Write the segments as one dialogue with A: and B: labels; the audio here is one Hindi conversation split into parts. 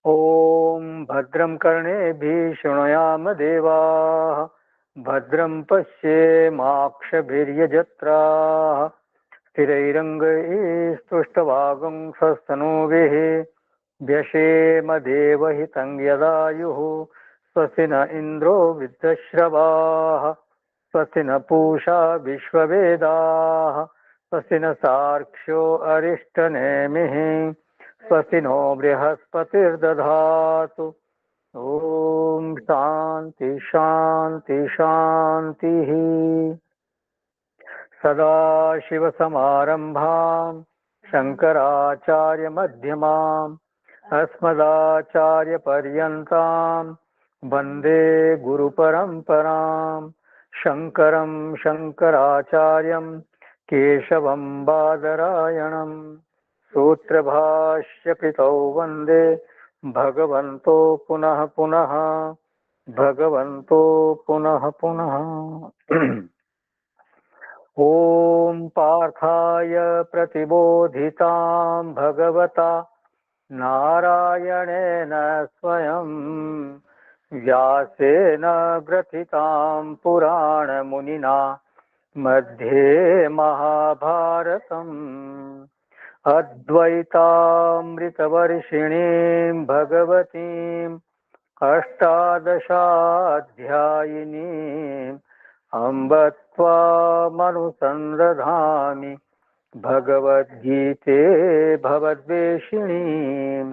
A: ॐ भद्रं कर्णेभिः शृणुयाम देवाः भद्रं पश्येमाक्षभिर्यजत्राः स्थिरैरङ्गैस्तुष्टवागुंसस्तनूभिः व्यशेम देवहितं यदायुः स्वस्ति न इन्द्रो वृद्धश्रवाः स्वस्ति न पूषा विश्ववेदाः स्वस्ति न सार्क्ष्यो अरिष्टनेमिः स्वस्ति नो बृहस्पतिर्दधातु। ओम शांति शांति शांति। सदाशिवसमारम्भां शङ्कराचार्यमध्यमाम् अस्मदाचार्यपर्यन्तां वन्दे गुरुपरम्परां शङ्करं शङ्कराचार्यं केशवं बादरायणं सूत्रभाष्यकृतौ वन्दे भगवन्तो पुनः पुनः भगवन्तो पुनः पुनः। ॐ पार्थाय प्रतिबोधितां भगवता नारायणेन स्वयं व्यासेन ग्रथितां पुराणमुनिना मध्ये महाभारतम् अद्वैतामृतवर्षिणीं भगवतीम् अष्टादशाध्यायिनीम् अम्ब त्वामनुसन्दधामि भगवद्गीते भवद्वेषिणीम्।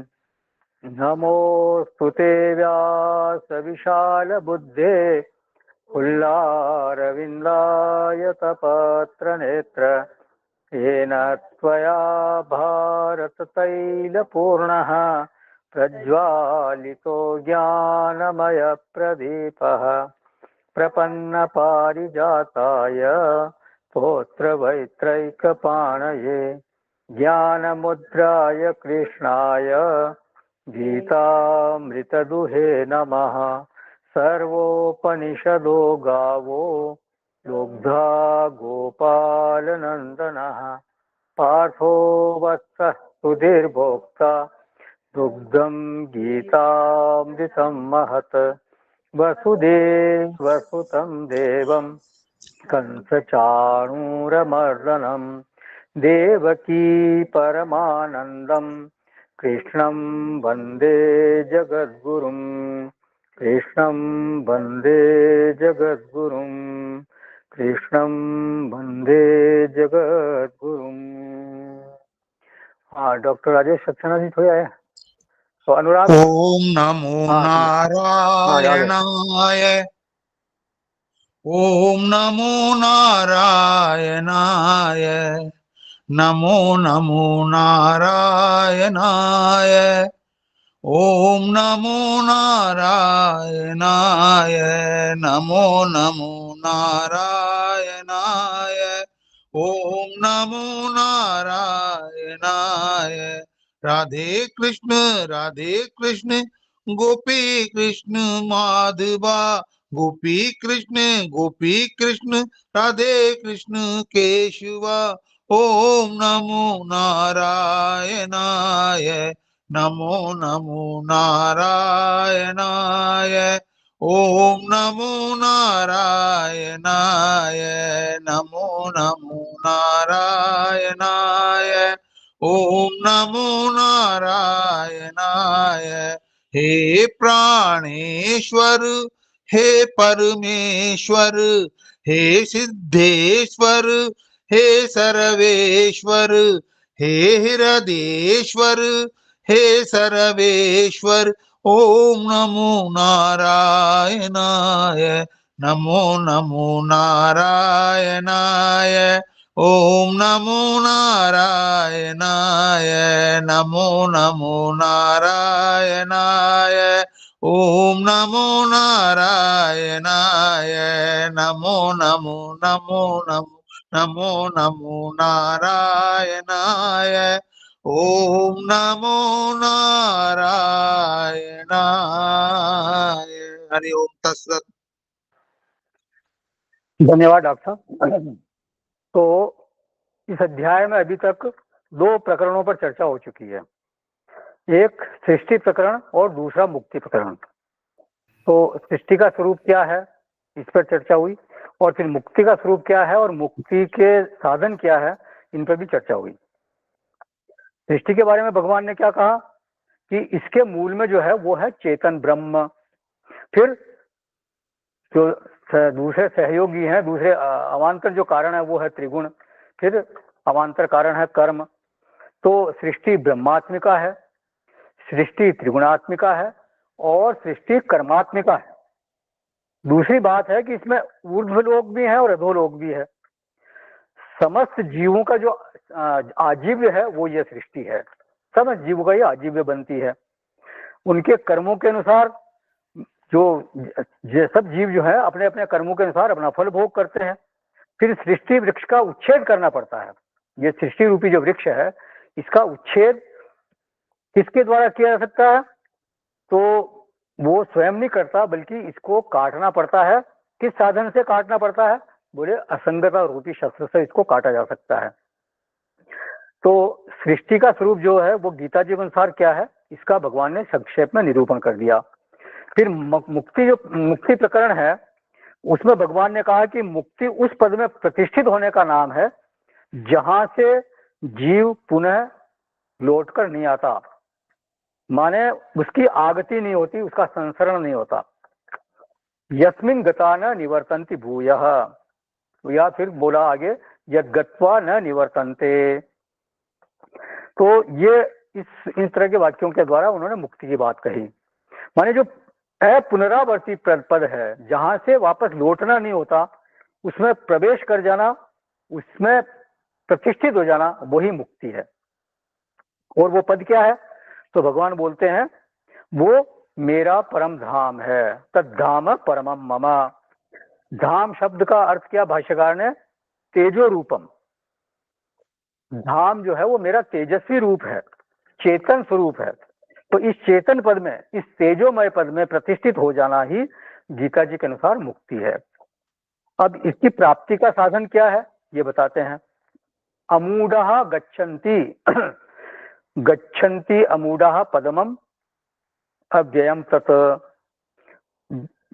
A: नमोऽस्तु ते व्यासविशालबुद्धे पुल्लारविन्दायतपत्रनेत्र येन त्वया भारततैलपूर्णः प्रज्वालितो ज्ञानमयप्रदीपः प्रपन्नपारिजाताय स्तोत्रवैत्रैकपाणये ज्ञानमुद्राय कृष्णाय गीतामृतदुहे नमः। सर्वोपनिषदो गावो दुग्धा गोपालनन्दनः पार्थो वत्सः सुधीर्भोक्ता दुग्धं गीतामृतं महत् वसुदेवसुतं देवं कंसचाणूरमर्दनं देवकी परमानन्दं कृष्णं वन्दे जगद्गुरुं कृष्णं वन्दे जगद्गुरुं कृष्णं वन्दे जगद्गुरुं। हाँ, डॉक्टर राजेश सक्सेना जी थोड़े आए तो अनुराग।
B: ओम नमो
A: हाँ याद है।
B: नारायणाय। ओम नमो नारायणाय। नमो नमो नारायणाय। ओम नमो नारायणाय। नमो नमो नारायणाय। ओम नमो नारायणाय। राधे कृष्ण गोपी कृष्ण माधवा गोपी कृष्ण राधे कृष्ण केशवा। ओम नमो नारायणाय। नमो नमो नारायणाय। ओम नमो नारायणाय। नमो नमो नारायणाय। ओम नमो नारायणाय। हे प्राणेश्वर हे परमेश्वर हे सिद्धेश्वर हे सर्वेश्वर हे हृदयेश्वर हे सर्वेश्वर। ओम नमो नारायणाय। नमो नमो नारायणाय। ओम नमो नारायणाय। नमो नमो नारायणाय। ओम नमो नारायणाय। नमो नमो नमो नमो नमो नमो नारायणाय। ओम नमो नारायणाय। हरि ओम तत्सत।
A: धन्यवाद डॉक्टर साहब। तो इस अध्याय में अभी तक 2 प्रकरणों पर चर्चा हो चुकी है। एक सृष्टि प्रकरण और दूसरा मुक्ति प्रकरण। तो सृष्टि का स्वरूप क्या है इस पर चर्चा हुई, और फिर मुक्ति का स्वरूप क्या है और मुक्ति के साधन क्या है, इन पर भी चर्चा हुई। सृष्टि के बारे में भगवान ने क्या कहा कि इसके मूल में जो है वो है चेतन ब्रह्म। फिर जो दूसरे सहयोगी हैं, दूसरे अवान्तर जो कारण है वो है त्रिगुण। फिर अवान्तर कारण है कर्म। तो सृष्टि ब्रह्मात्मिका है, सृष्टि त्रिगुणात्मिका है और सृष्टि कर्मात्मिका है। दूसरी बात है कि इसमें ऊर्ध्वलोक भी है और अधोलोक भी है। समस्त जीवों का जो आजीव्य है वो ये सृष्टि है। समस्त जीवों का ये आजीव्य बनती है। उनके कर्मों के अनुसार जो सब जीव जो है अपने अपने कर्मों के अनुसार अपना फल भोग करते हैं। फिर सृष्टि वृक्ष का उच्छेद करना पड़ता है। ये सृष्टि रूपी जो वृक्ष है इसका उच्छेद किसके द्वारा किया जा सकता है? तो वो स्वयं नहीं करता, बल्कि इसको काटना पड़ता है। किस साधन से काटना पड़ता है? बोले असंगता रूपी शस्त्र से इसको काटा जा सकता है। तो सृष्टि का स्वरूप जो है वो गीता जी के अनुसार क्या है, इसका भगवान ने संक्षेप में निरूपण कर दिया। फिर मुक्ति प्रकरण है, उसमें भगवान ने कहा कि मुक्ति उस पद में प्रतिष्ठित होने का नाम है जहां से जीव पुनः लौटकर नहीं आता, माने उसकी आगति नहीं होती, उसका संसरण नहीं होता। यस्मिन गता न निवर्तन्ति भूयः, या फिर बोला आगे यद गत्वा न निवर्तन्ते। तो ये इस तरह के वाक्यों के द्वारा उन्होंने मुक्ति की बात कही। माने जो पुनरावर्ती पद है, जहां से वापस लौटना नहीं होता, उसमें प्रवेश कर जाना, उसमें प्रतिष्ठित हो जाना, वही मुक्ति है। और वो पद क्या है? तो भगवान बोलते हैं वो मेरा परम धाम है, तद्धाम परमम मम। धाम शब्द का अर्थ क्या भाष्यकार ने? तेजो रूपम। धाम जो है वो मेरा तेजस्वी रूप है, चेतन स्वरूप है। तो इस चेतन पद में, इस तेजोमय पद में प्रतिष्ठित हो जाना ही गीता जी के अनुसार मुक्ति है। अब इसकी प्राप्ति का साधन क्या है ये बताते हैं। अमूढ़ः गच्छन्ति गच्छन्ति अमूढ़ः पदमम अव्ययम तत्।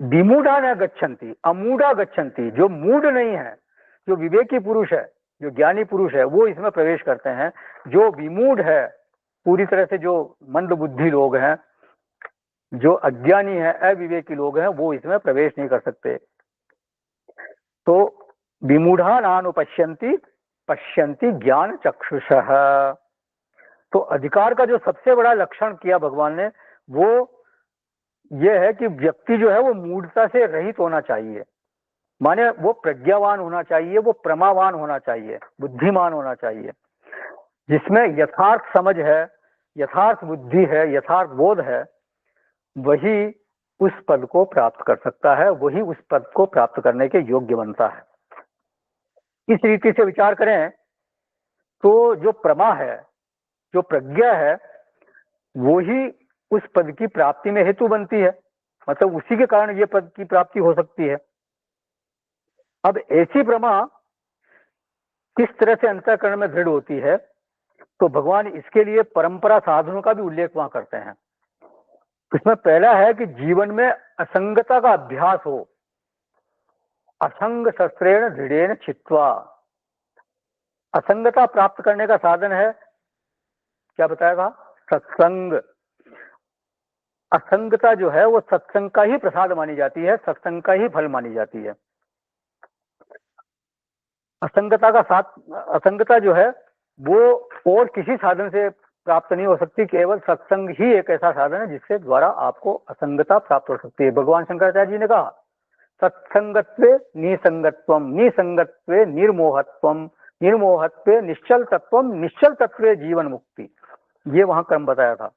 A: विमूढ़ा न गच्छन्ति, अमूढ़ा गच्छन्ति। जो मूढ़ नहीं है, जो विवेकी पुरुष है, जो ज्ञानी पुरुष है, वो इसमें प्रवेश करते हैं। जो विमूढ़ है, पूरी तरह से जो मंद बुद्धि लोग हैं, जो अज्ञानी है, अविवेकी लोग हैं, वो इसमें प्रवेश नहीं कर सकते। तो विमूढ़ा नानुपश्यन्ति पश्यन्ति ज्ञान चक्षुषः। तो अधिकार का जो सबसे बड़ा लक्षण किया भगवान ने, वो ये है कि व्यक्ति जो है वो मूढ़ता से रहित होना चाहिए। माने वो प्रज्ञावान होना चाहिए, वो प्रमावान होना चाहिए, बुद्धिमान होना चाहिए, जिसमें यथार्थ समझ है, यथार्थ बुद्धि है, यथार्थ बोध है। वही उस पद को प्राप्त कर सकता है, वही उस पद को प्राप्त करने के योग्य बनता है। इस रीति से विचार करें तो जो प्रमा है, जो प्रज्ञा है, वो ही उस पद की प्राप्ति में हेतु बनती है। मतलब उसी के कारण ये पद की प्राप्ति हो सकती है। अब ऐसी प्रमा किस तरह से अंतःकरण में दृढ़ होती है, तो भगवान इसके लिए परंपरा साधनों का भी उल्लेख वहां करते हैं। इसमें पहला है कि जीवन में असंगता का अभ्यास हो। असंग शस्त्रेण दृढ़ेन छित्वा। असंगता प्राप्त करने का साधन है, क्या बताएगा? सत्संग। असंगता जो है वो सत्संग का ही प्रसाद मानी जाती है, सत्संग का ही फल मानी जाती है। असंगता जो है वो और किसी साधन से प्राप्त नहीं हो सकती। केवल सत्संग ही एक ऐसा साधन है जिसके द्वारा आपको असंगता प्राप्त हो सकती है। भगवान शंकराचार्य जी ने कहा सत्संगत्वे निसंगत्वम, निसंगत्वे निर्मोहत्वम, निर्मोहत्वे निश्चल तत्वम, निश्चल तत्वे जीवन मुक्ति। ये वहां क्रम बताया था।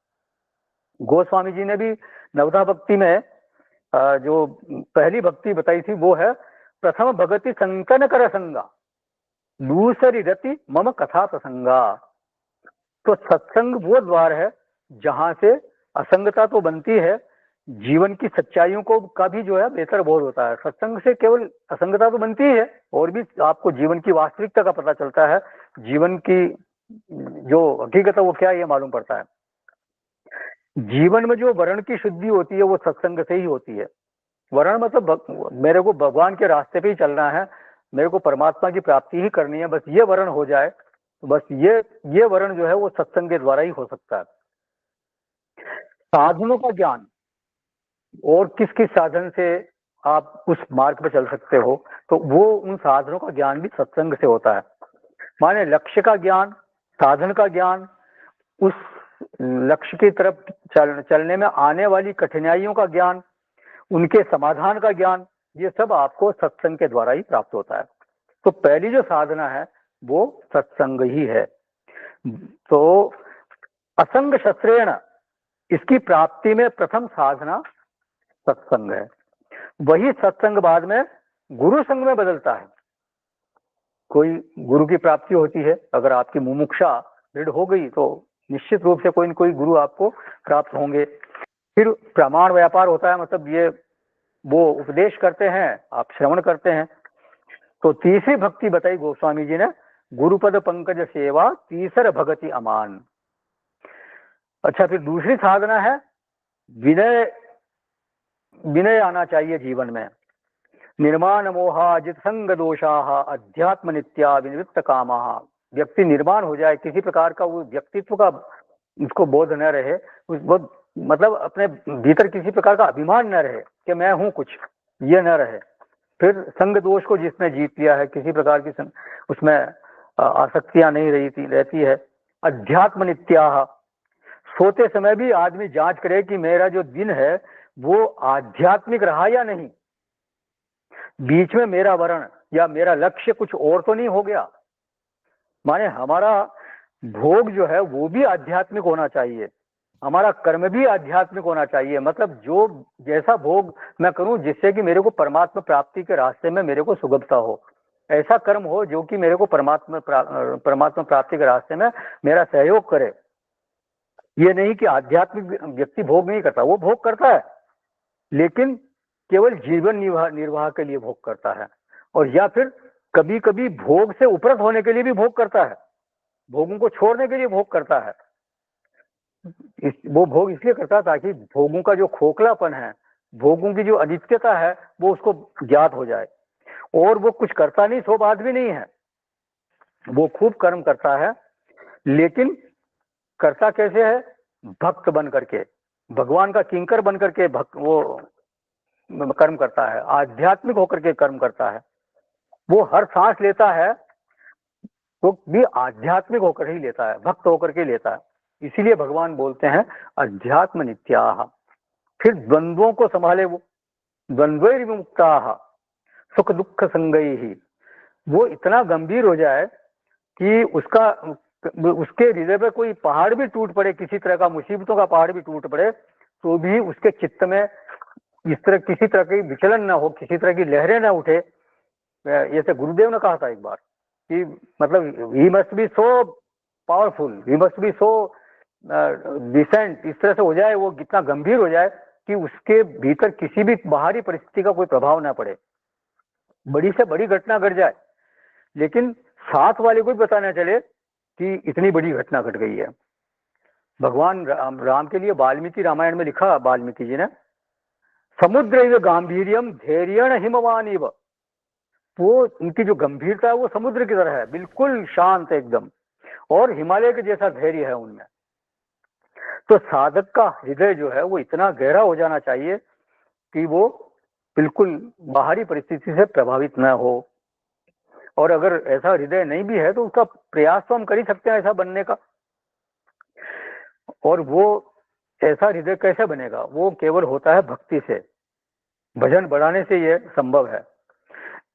A: गोस्वामी जी ने भी नवधा भक्ति में जो पहली भक्ति बताई थी वो है प्रथम भगति संकन कर संगा, दूसरी रति मम कथा प्रसंगा। तो सत्संग वो द्वार है जहां से असंगता तो बनती है, जीवन की सच्चाइयों को का भी जो है बेहतर बोध होता है। सत्संग से केवल असंगता तो बनती है और भी आपको जीवन की वास्तविकता का पता चलता है, जीवन की जो हकीकत है वो क्या ये मालूम पड़ता है। जीवन में जो वर्ण की शुद्धि होती है वो सत्संग से ही होती है। वर्ण मतलब मेरे को भगवान के रास्ते पे ही चलना है, मेरे को परमात्मा की प्राप्ति ही करनी है, बस ये वर्ण हो जाए तो बस ये वर्ण जो है वो सत्संग के द्वारा ही हो सकता है। साधनों का ज्ञान और किस किस साधन से आप उस मार्ग पे चल सकते हो, तो वो उन साधनों का ज्ञान भी सत्संग से होता है। माने लक्ष्य का ज्ञान, साधन का ज्ञान, उस लक्ष्य की तरफ चलने में आने वाली कठिनाइयों का ज्ञान, उनके समाधान का ज्ञान, ये सब आपको सत्संग के द्वारा ही प्राप्त होता है। तो पहली जो साधना है वो सत्संग ही है। तो असंग शस्त्रेण, इसकी प्राप्ति में प्रथम साधना सत्संग है। वही सत्संग बाद में गुरु संग में बदलता है। कोई गुरु की प्राप्ति होती है, अगर आपकी मुमुक्षा दृढ़ हो गई तो निश्चित रूप से कोई न कोई गुरु आपको प्राप्त होंगे। फिर प्रमाण व्यापार होता है, मतलब ये वो उपदेश करते हैं, आप श्रवण करते हैं। तो तीसरी भक्ति बताई गोस्वामी जी ने, गुरुपद पंकज सेवा तीसर भगति अमान। अच्छा, फिर दूसरी साधना है विनय। विनय आना चाहिए जीवन में। निर्माण मोहा जित संग दोषा अध्यात्म नित्या विनिवृत्त कामा। व्यक्ति निर्माण हो जाए, किसी प्रकार का वो व्यक्तित्व का उसको बोध न रहे, वो मतलब अपने भीतर किसी प्रकार का अभिमान न रहे कि मैं हूं कुछ, ये न रहे। फिर संग दोष को जिसने जीत लिया है, किसी प्रकार की उसमें आसक्तियां नहीं रहती है। अध्यात्म नित्या, सोते समय भी आदमी जांच करे कि मेरा जो दिन है वो आध्यात्मिक रहा या नहीं, बीच में मेरा वर्ण या मेरा लक्ष्य कुछ और तो नहीं हो गया। माने हमारा भोग जो है वो भी आध्यात्मिक होना चाहिए, हमारा कर्म भी आध्यात्मिक होना चाहिए। मतलब जो जैसा भोग मैं करूं जिससे कि मेरे को परमात्मा प्राप्ति के रास्ते में मेरे को सुगमता हो, ऐसा कर्म हो जो कि मेरे को परमात्मा प्राप्ति के रास्ते में मेरा सहयोग करे। ये नहीं कि आध्यात्मिक व्यक्ति भोग नहीं करता, वो भोग करता है लेकिन केवल जीवन निर्वाह के लिए भोग करता है, और या फिर कभी कभी भोग से उपरत होने के लिए भी भोग करता है, भोगों को छोड़ने के लिए भोग करता है। वो भोग इसलिए करता है ताकि भोगों का जो खोखलापन है, भोगों की जो अनित्यता है वो उसको ज्ञात हो जाए। और वो कुछ करता नहीं, सो बात भी नहीं है, वो खूब कर्म करता है, लेकिन करता कैसे है? भक्त बन करके, भगवान का किंकर बन करके भक्त वो कर्म करता है, आध्यात्मिक होकर के कर्म करता है। वो हर सांस लेता है तो भी आध्यात्मिक होकर ही लेता है, भक्त होकर के लेता है। इसीलिए भगवान बोलते हैं अध्यात्म नित्याः। फिर द्वंद्वों को संभाले, वो द्वंद्वैर विमुक्ताः सुख दुख संगैः। वो इतना गंभीर हो जाए कि उसके हृदय पे कोई पहाड़ भी टूट पड़े, किसी तरह का मुसीबतों का पहाड़ भी टूट पड़े, तो भी उसके चित्त में इस तरह किसी तरह की विचलन ना हो, किसी तरह की लहरें ना उठे। जैसे गुरुदेव ने कहा था एक बार कि मतलब he must be so powerful, he must be so decent, इस तरह से हो जाए, वो कितना गंभीर हो जाए कि उसके भीतर किसी भी बाहरी परिस्थिति का कोई प्रभाव ना पड़े, बड़ी से बड़ी घटना घट जाए लेकिन साथ वाले को भी पता ना चले कि इतनी बड़ी घटना घट गई है। भगवान राम के लिए वाल्मीकि रामायण में लिखा, वाल्मीकि जी ने, समुद्र गांभीर्यम धैर्यण हिमवानिव। वो उनकी जो गंभीरता है वो समुद्र की तरह है, बिल्कुल शांत एकदम, और हिमालय के जैसा धैर्य है उनमें। तो साधक का हृदय जो है वो इतना गहरा हो जाना चाहिए कि वो बिल्कुल बाहरी परिस्थिति से प्रभावित न हो। और अगर ऐसा हृदय नहीं भी है तो उसका प्रयास तो हम कर ही सकते हैं ऐसा बनने का। और वो ऐसा हृदय कैसे बनेगा? वो केवल होता है भक्ति से, भजन बढ़ाने से ये संभव है।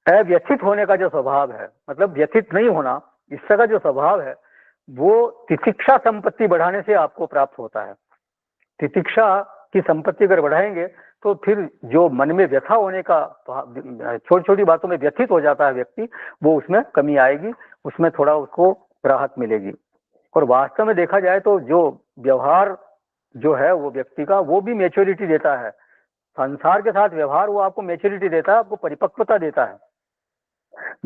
A: अव्यथित होने का जो स्वभाव है, मतलब व्यथित नहीं होना, इसका का जो स्वभाव है वो तितिक्षा संपत्ति बढ़ाने से आपको प्राप्त होता है। तितिक्षा की संपत्ति अगर बढ़ाएंगे तो फिर जो मन में व्यथा होने का, छोटी छोटी बातों में व्यथित हो जाता है व्यक्ति, वो उसमें कमी आएगी, उसमें थोड़ा उसको राहत मिलेगी। और वास्तव में देखा जाए तो जो व्यवहार जो है वो व्यक्ति का, वो भी मैच्योरिटी देता है। संसार के साथ व्यवहार वो आपको मैच्योरिटी देता है, आपको परिपक्वता देता है।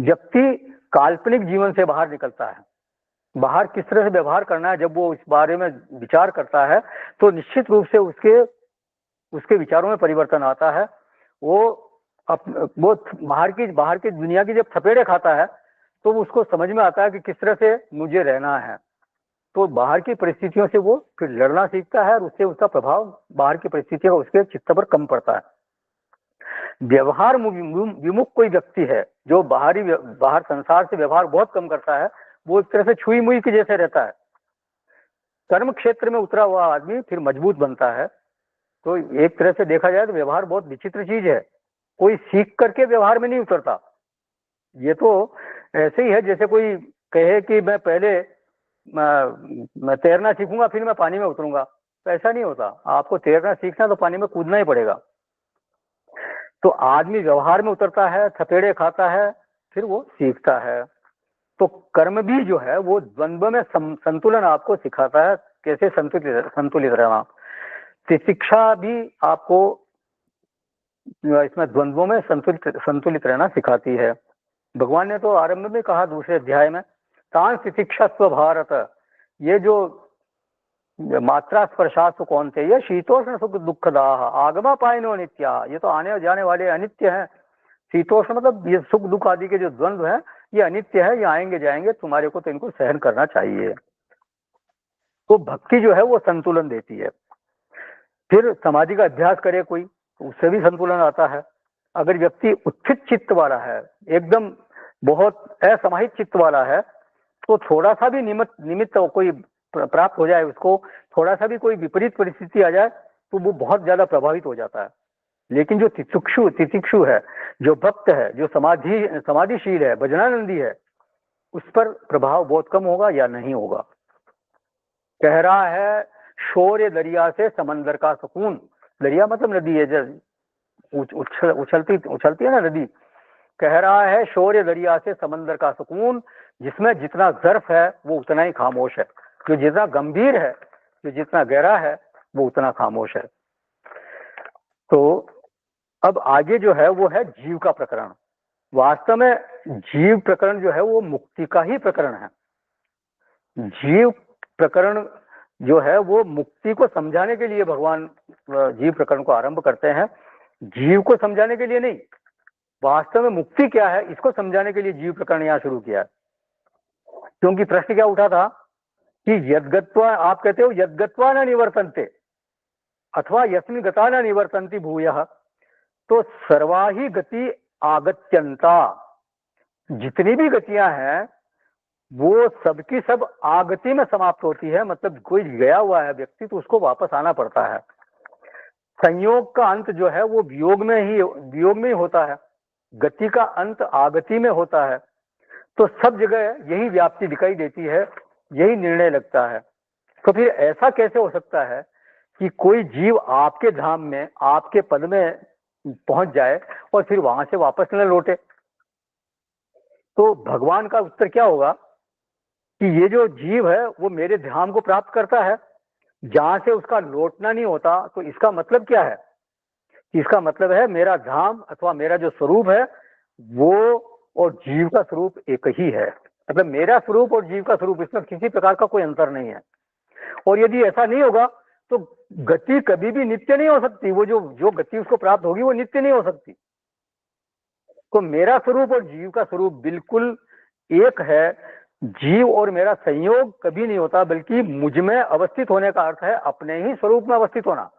A: व्यक्ति काल्पनिक जीवन से बाहर निकलता है, बाहर किस तरह से व्यवहार करना है, जब वो इस बारे में विचार करता है तो निश्चित रूप से उसके विचारों में परिवर्तन आता है। वो वो बाहर की दुनिया की जब थपेड़े खाता है तो उसको समझ में आता है कि किस तरह से मुझे रहना है। तो बाहर की परिस्थितियों से वो फिर लड़ना सीखता है और उससे उसका प्रभाव बाहर की परिस्थितियों का उसके चित्त पर कम पड़ता है। व्यवहार विमुख कोई व्यक्ति है जो बाहर संसार से व्यवहार बहुत कम करता है, वो एक तरह से छुई मुई के जैसे रहता है। कर्म क्षेत्र में उतरा हुआ आदमी फिर मजबूत बनता है। तो एक तरह से देखा जाए तो व्यवहार बहुत विचित्र चीज है, कोई सीख करके व्यवहार में नहीं उतरता। ये तो ऐसे ही है जैसे कोई कहे कि मैं पहले मैं तैरना सीखूंगा फिर मैं पानी में उतरूंगा, तो ऐसा नहीं होता। आपको तैरना सीखना तो पानी में कूदना ही पड़ेगा। तो आदमी व्यवहार में उतरता है, थपेड़े खाता है, फिर वो सीखता है। तो कर्म भी जो है वो द्वंद्व में संतुलन आपको सिखाता है, कैसे संतुलित रहना। शिक्षा भी आपको इसमें द्वंद्वों में संतुलित रहना सिखाती है। भगवान ने तो आरंभ में कहा दूसरे अध्याय में, तान शिक्षा स्व भारत, ये जो मात्रा स्पर्शास्त्र कौन थे, ये शीतोष्ण सुख दुखदाह आगमा पायनो नित्या, ये तो आने जाने वाले अनित्य हैं। शीतोष्ण मतलब ये सुख दुख आदि के जो द्वंद्व है ये अनित्य है, ये आएंगे जाएंगे, तुम्हारे को तो इनको सहन करना चाहिए। तो भक्ति जो है वो संतुलन देती है। फिर समाधि का अभ्यास करे कोई तो उससे भी संतुलन आता है। अगर व्यक्ति उत्थित चित्त वाला है, एकदम बहुत असमाहित चित्त वाला है, तो थोड़ा सा भी निमित्त कोई प्राप्त हो जाए उसको, थोड़ा सा भी कोई विपरीत परिस्थिति आ जाए तो वो बहुत ज्यादा प्रभावित हो जाता है। लेकिन जो तितिक्षु है, जो भक्त है, जो समाधिशील है, भजनानंदी है, उस पर प्रभाव बहुत कम होगा या नहीं होगा। कह रहा है शौर्य दरिया से समंदर का सुकून, दरिया मतलब नदी है, जब उछलती है ना नदी। कह रहा है शौर्य दरिया से समंदर का सुकून, जिसमें जितना ज़र्फ है वो उतना ही खामोश है, जो जितना गंभीर है, जो जितना गहरा है वो उतना खामोश है। तो अब आगे जो है वो है जीव का प्रकरण। वास्तव में जीव प्रकरण जो है वो मुक्ति का ही प्रकरण है। जीव प्रकरण जो है वो मुक्ति को समझाने के लिए भगवान जीव प्रकरण को आरंभ करते हैं, जीव को समझाने के लिए नहीं। वास्तव में मुक्ति क्या है इसको समझाने के लिए जीव प्रकरण यहाँ शुरू किया। क्योंकि प्रश्न क्या उठा था कि यद्गत्वा, आप कहते हो यद्गत्वा न निवर्तन्ते अथवा यस्मिन् गता न निवर्तन्ति भूयः, तो सर्वाही गति आगत्यंता, जितनी भी गतियां हैं वो सबकी सब आगति में समाप्त होती है। मतलब कोई गया हुआ है व्यक्ति तो उसको वापस आना पड़ता है। संयोग का अंत जो है वो वियोग में ही होता है, गति का अंत आगति में होता है। तो सब जगह यही व्याप्ति दिखाई देती है, यही निर्णय लगता है। तो फिर ऐसा कैसे हो सकता है कि कोई जीव आपके धाम में, आपके पद में पहुंच जाए और फिर वहां से वापस न लौटे? तो भगवान का उत्तर क्या होगा कि ये जो जीव है वो मेरे धाम को प्राप्त करता है, जहां से उसका लौटना नहीं होता। तो इसका मतलब क्या है? इसका मतलब है मेरा धाम अथवा मेरा जो स्वरूप है वो और जीव का स्वरूप एक ही है। मतलब मेरा स्वरूप और जीव का स्वरूप, इसमें किसी प्रकार का कोई अंतर नहीं है। और यदि ऐसा नहीं होगा तो गति कभी भी नित्य नहीं हो सकती। वो जो गति उसको प्राप्त होगी वो नित्य नहीं हो सकती। तो मेरा स्वरूप और जीव का स्वरूप बिल्कुल एक है। जीव और मेरा संयोग कभी नहीं होता, बल्कि मुझ में अवस्थित होने का अर्थ है अपने ही स्वरूप में अवस्थित होना।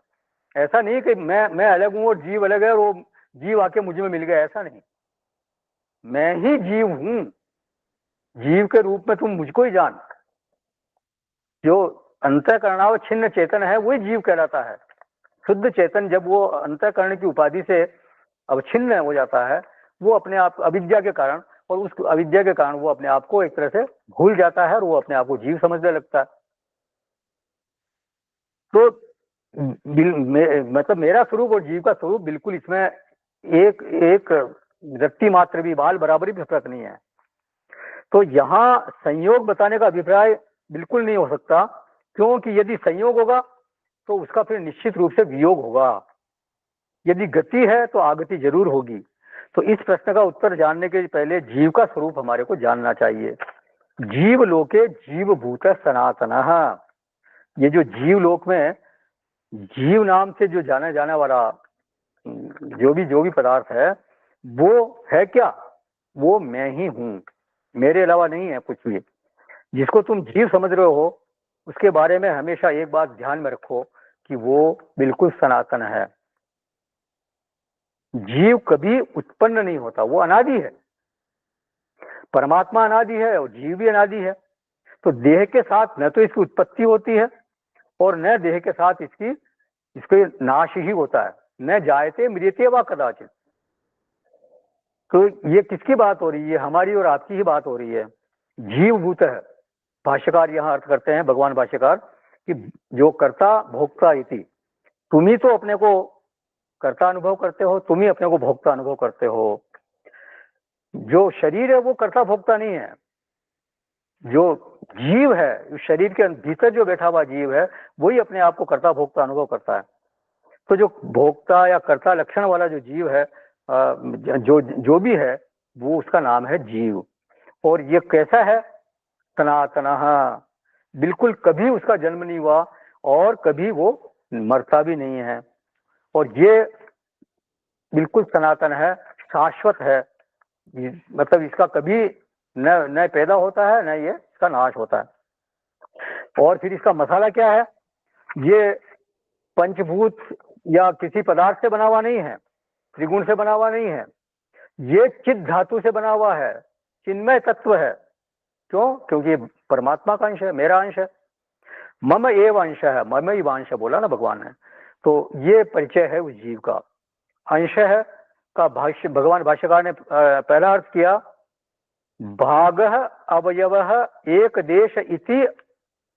A: ऐसा नहीं कि मैं अलग हूं और जीव अलग है और वो जीव आके मुझ में मिल गया, ऐसा नहीं। मैं ही जीव हूं, जीव के रूप में तुम मुझको ही जान। जो अंतःकरणावच्छिन्न चेतन है वही जीव कहलाता है। शुद्ध चेतन जब वो अंतःकरण की उपाधि से अवच्छिन्न हो जाता है, वो अपने आप अविद्या के कारण, और उस अविद्या के कारण वो अपने आप को एक तरह से भूल जाता है और वो अपने आप को जीव समझने लगता है। तो मतलब मेरा स्वरूप और जीव का स्वरूप बिल्कुल इसमें एक रत्ती मात्र भी, बाल बराबरी भी फर्क नहीं है। तो यहाँ संयोग बताने का अभिप्राय बिल्कुल नहीं हो सकता, क्योंकि यदि संयोग होगा तो उसका फिर निश्चित रूप से वियोग होगा। यदि गति है तो आगति जरूर होगी। तो इस प्रश्न का उत्तर जानने के पहले जीव का स्वरूप हमारे को जानना चाहिए। जीव लोके जीव भूत सनातन। ये जो जीव लोक में जीव नाम से जो जाने जाने वाला जो भी पदार्थ है वो है क्या? वो मैं ही हूँ, मेरे अलावा नहीं है कुछ भी। जिसको तुम जीव समझ रहे हो उसके बारे में हमेशा एक बात ध्यान में रखो कि वो बिल्कुल सनातन है। जीव कभी उत्पन्न नहीं होता, वो अनादि है। परमात्मा अनादि है और जीव भी अनादि है। तो देह के साथ न तो इसकी उत्पत्ति होती है और न देह के साथ इसके नाश ही होता है। न जायते मृत्यते वा कदाचित। तो ये किसकी बात हो रही है? हमारी और आपकी ही बात हो रही है। जीव भूत है, भाष्यकार यहाँ अर्थ करते हैं, भगवान भाष्यकार, कि जो कर्ता भोक्ता इति, तुम ही तो अपने को कर्ता अनुभव करते हो, तुम ही अपने को भोक्ता अनुभव करते हो। जो शरीर है वो कर्ता भोक्ता नहीं है। जो जीव है, उस शरीर के भीतर जो बैठा हुआ जीव है वही अपने आप को कर्ता भोक्ता अनुभव करता है। तो जो भोक्ता या कर्ता लक्षण वाला जो जीव है, जो भी है, वो उसका नाम है जीव। और ये कैसा है? सनातन, बिल्कुल कभी उसका जन्म नहीं हुआ और कभी वो मरता भी नहीं है। और ये बिल्कुल सनातन है, शाश्वत है। मतलब इसका कभी न पैदा होता है न ये इसका नाश होता है। और फिर इसका मसाला क्या है? ये पंचभूत या किसी पदार्थ से बना हुआ नहीं है, त्रिगुण से बना हुआ नहीं है, ये चित धातु से बना हुआ है, चिन्मय तत्व है। क्यों? क्योंकि परमात्मा का अंश है, मेरा अंश है। मम एव अंश है, मम ही अंश बोला ना भगवान ने। तो ये परिचय है उस जीव का। अंश है का भाष्य भगवान भाष्यकार ने पहला अर्थ किया, भाग अवयव एक देश इति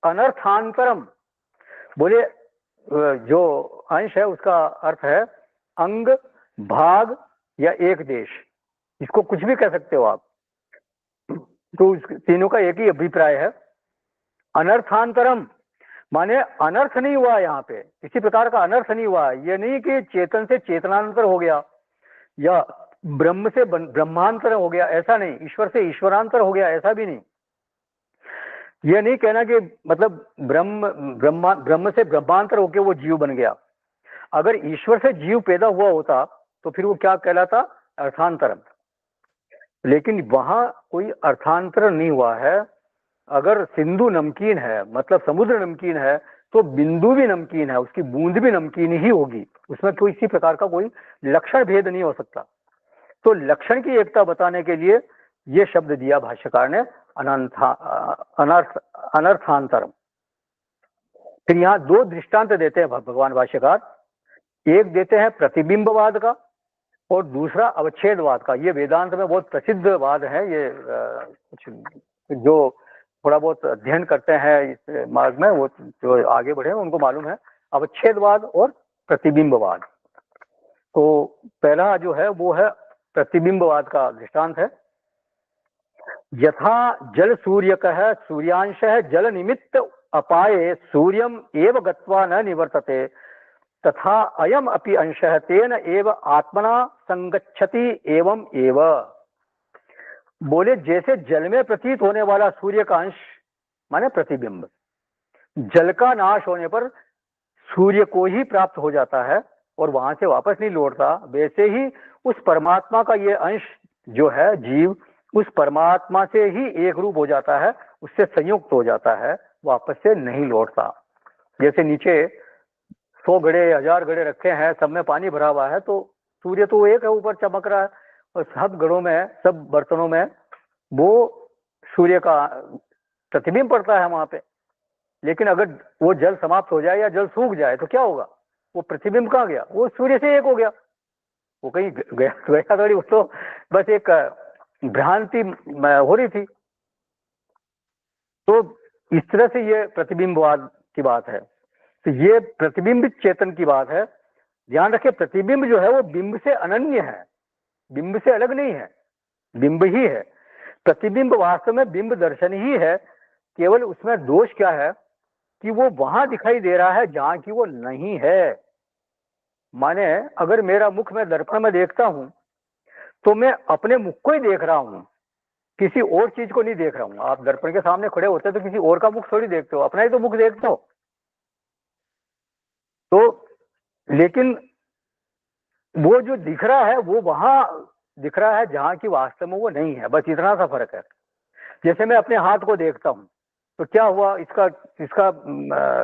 A: अनर्थांतरम। बोले जो अंश है उसका अर्थ है अंग, भाग या एक देश, इसको कुछ भी कह सकते हो आप। तो तीनों का एक ही अभिप्राय है। अनर्थांतरम माने अनर्थ नहीं हुआ, यहाँ पे किसी प्रकार का अनर्थ नहीं हुआ। ये नहीं कि चेतन से चेतनांतर हो गया या ब्रह्म से ब्रह्मांतर हो गया, ऐसा नहीं। ईश्वर से ईश्वरांतर हो गया, ऐसा भी नहीं। यह नहीं कहना कि मतलब ब्रह्म से ब्रह्मांतर होकर वो जीव बन गया। अगर ईश्वर से जीव पैदा हुआ होता तो फिर वो क्या कहलाता? अर्थांतरम। लेकिन वहां कोई अर्थांतर नहीं हुआ है। अगर सिंधु नमकीन है, मतलब समुद्र नमकीन है, तो बिंदु भी नमकीन है, उसकी बूंद भी नमकीन ही होगी। उसमें कोई इसी प्रकार का कोई लक्षण भेद नहीं हो सकता। तो लक्षण की एकता बताने के लिए ये शब्द दिया भाष्यकार ने, अनर्थांतरम। फिर यहाँ दो दृष्टांत देते हैं भगवान भाष्यकार। एक देते हैं प्रतिबिंबवाद का और दूसरा अवच्छेदवाद का। ये वेदांत में बहुत प्रसिद्ध वाद है। ये कुछ जो थोड़ा बहुत अध्ययन करते हैं इस मार्ग में, वो जो आगे बढ़े उनको मालूम है अवच्छेदवाद और प्रतिबिंबवाद। तो पहला जो है वो है प्रतिबिंबवाद का दृष्टांत है। यथा जल सूर्य का सूर्यांश है जल निमित्त अपाये सूर्यम एव गत्वा न निवर्तते, तथा अयम अपि अंशः तेन एव आत्मना संगच्छति एवं एव। बोले जैसे जल में प्रतीत होने वाला सूर्य का अंश माने प्रतिबिंब, जल का नाश होने पर सूर्य को ही प्राप्त हो जाता है और वहां से वापस नहीं लौटता, वैसे ही उस परमात्मा का ये अंश जो है जीव, उस परमात्मा से ही एक रूप हो जाता है, उससे संयुक्त हो जाता है, वापस से नहीं लौटता। जैसे नीचे 100 घड़े 1000 घड़े रखे हैं, सब में पानी भरा हुआ है, तो सूर्य तो एक है ऊपर चमक रहा है और सब घड़ों में, सब बर्तनों में वो सूर्य का प्रतिबिंब पड़ता है वहां पे। लेकिन अगर वो जल समाप्त हो जाए या जल सूख जाए तो क्या होगा? वो प्रतिबिंब कहाँ गया? वो सूर्य से एक हो गया, वो कहीं गया थोड़ी, वो तो बस एक भ्रांति हो रही थी। तो इस तरह से ये प्रतिबिंबवाद की बात है। तो ये प्रतिबिंबित चेतन की बात है। ध्यान रखें, प्रतिबिंब जो है वो बिंब से अनन्य है, बिंब से अलग नहीं है, बिंब ही है। प्रतिबिंब वास्तव में बिंब दर्शन ही है। केवल उसमें दोष क्या है कि वो वहां दिखाई दे रहा है जहां की वो नहीं है। माने अगर मेरा मुख मैं दर्पण में देखता हूं तो मैं अपने मुख को ही देख रहा हूं, किसी और चीज को नहीं देख रहा हूँ। आप दर्पण के सामने खड़े होते तो किसी और का मुख थोड़ी देखते हो, अपना ही तो मुख देखते हो। तो लेकिन वो जो दिख रहा है वो वहां दिख रहा है जहां की वास्तव में वो नहीं है, बस इतना सा फर्क है। जैसे मैं अपने हाथ को देखता हूँ तो क्या हुआ, इसका इसका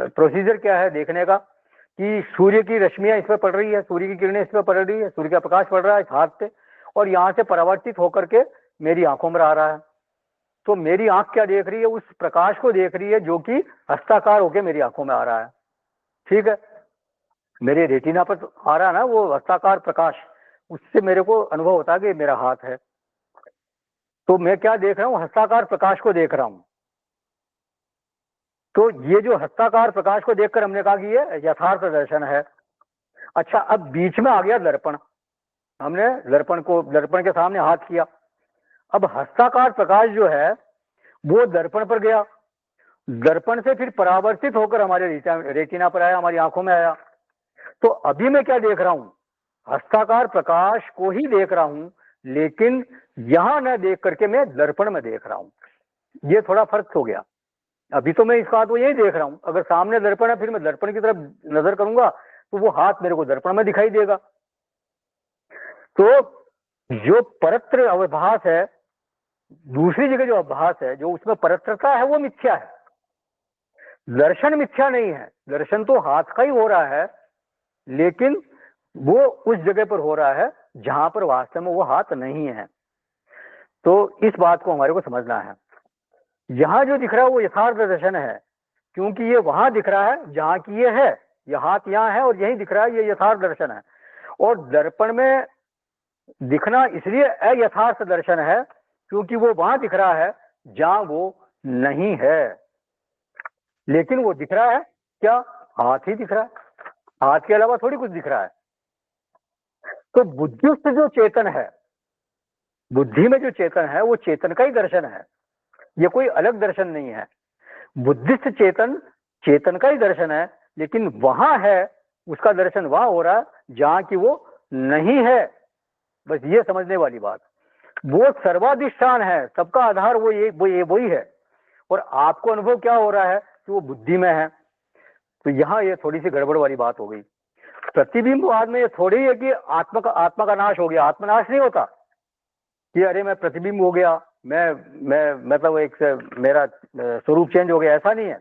A: प्रोसीजर क्या है देखने का, कि सूर्य की रश्मियां इस पर पड़ रही है, सूर्य की किरणें इस पर पड़ रही है, सूर्य का प्रकाश पड़ रहा है इस हाथ पे, और यहाँ से परावर्तित होकर के मेरी आंखों में आ रहा है। तो मेरी आंख क्या देख रही है, उस प्रकाश को देख रही है जो कि हस्ताकार होकर मेरी आंखों में आ रहा है। ठीक है, मेरे रेटिना पर आ रहा है ना वो हस्ताकार प्रकाश, उससे मेरे को अनुभव होता है कि मेरा हाथ है। तो मैं क्या देख रहा हूँ, हस्ताकार प्रकाश को देख रहा हूँ। तो ये जो हस्ताकार प्रकाश को देखकर हमने कहा कि ये यथार्थ दर्शन है। अच्छा, अब बीच में आ गया दर्पण, हमने दर्पण के सामने हाथ किया। अब हस्ताकार प्रकाश जो है वो दर्पण पर गया, दर्पण से फिर परावर्तित होकर हमारे रेटिना पर आया, हमारी आंखों में आया। तो अभी मैं क्या देख रहा हूं, हस्ताकार प्रकाश को ही देख रहा हूं, लेकिन यहां न देख करके मैं दर्पण में देख रहा हूं। ये थोड़ा फर्क हो गया। अभी तो मैं इस बात को यही देख रहा हूं, अगर सामने दर्पण है फिर मैं दर्पण की तरफ नजर करूंगा तो वो हाथ मेरे को दर्पण में दिखाई देगा। तो जो परत्र अवभास है, दूसरी जगह जो अभास है, जो उसमें परत्रता है, वो मिथ्या है। दर्शन मिथ्या नहीं है, दर्शन तो हाथ का ही हो रहा है, लेकिन वो उस जगह पर हो रहा है जहां पर वास्तव में वो हाथ नहीं है। तो इस बात को हमारे को समझना है। यहां जो दिख रहा है वो यथार्थ दर्शन है, क्योंकि ये वहां दिख रहा है जहां की ये है, ये हाथ यहाँ है और यही दिख रहा है, ये यथार्थ दर्शन है। और दर्पण में दिखना इसलिए अयथार्थ दर्शन है क्योंकि वो वहां दिख रहा है जहां वो नहीं है। लेकिन वो दिख रहा है क्या, हाथ ही दिख रहा है, हाथ के अलावा थोड़ी कुछ दिख रहा है। तो बुद्धिस्थ जो चेतन है, बुद्धि में जो चेतन है वो चेतन का ही दर्शन है, ये कोई अलग दर्शन नहीं है। बुद्धिस्थ चेतन चेतन का ही दर्शन है, लेकिन वहां है, उसका दर्शन वहां हो रहा है जहां की वो नहीं है। बस ये समझने वाली बात। वो सर्वाधिष्ठान है, सबका आधार वही है, और आपको अनुभव क्या हो रहा है कि वो बुद्धि में है। तो यहाँ ये थोड़ी सी गड़बड़ वाली बात हो गई। प्रतिबिंबवाद में ये थोड़ी है कि आत्मा का नाश हो गया। आत्मनाश नहीं होता कि अरे मैं प्रतिबिंब हो गया, मैं मतलब एक से मेरा स्वरूप चेंज हो गया, ऐसा नहीं है।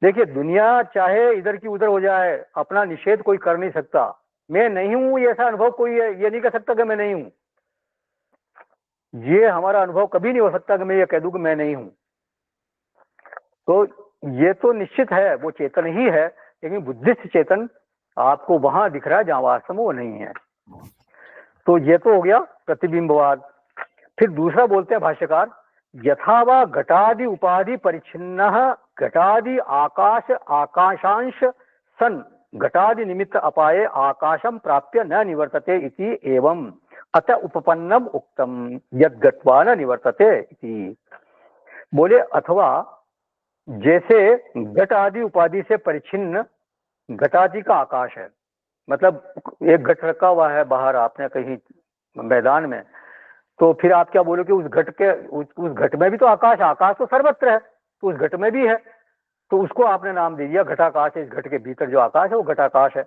A: देखिए, दुनिया चाहे इधर की उधर हो जाए, अपना निषेध कोई कर नहीं सकता। मैं नहीं हूं ये ऐसा अनुभव कोई ये नहीं कर सकता कि मैं नहीं हूं। ये हमारा अनुभव कभी नहीं हो सकता कि मैं ये कह दूं कि मैं नहीं हूं। तो ये तो निश्चित है वो चेतन ही है, लेकिन बुद्धिस्ट चेतन आपको वहां दिख रहा है जहां वास्तव में वो नहीं है। तो ये तो हो गया प्रतिबिंबवाद। फिर दूसरा बोलते हैं भाष्यकार, यथावा घटादि उपाधि परिच्छिन्न घटादि आकाश आकाशांश सन घटादि निमित्त अपाये आकाशम प्राप्य न निवर्तते इति एवं अत उपपन्नम उक्तम यद गत्वा न निवर्तते इति। बोले अथवा जैसे घट आदि उपाधि से परिच्छिन्न घटादि का आकाश है, मतलब एक घट रखा हुआ है बाहर आपने कहीं मैदान में, तो फिर आप क्या बोलोगे उस घट के उस घट में भी तो आकाश, आकाश तो सर्वत्र है, तो उस घट में भी है, तो उसको आपने नाम दे दिया घटाकाश है। इस घट के भीतर जो आकाश है वो घटाकाश है।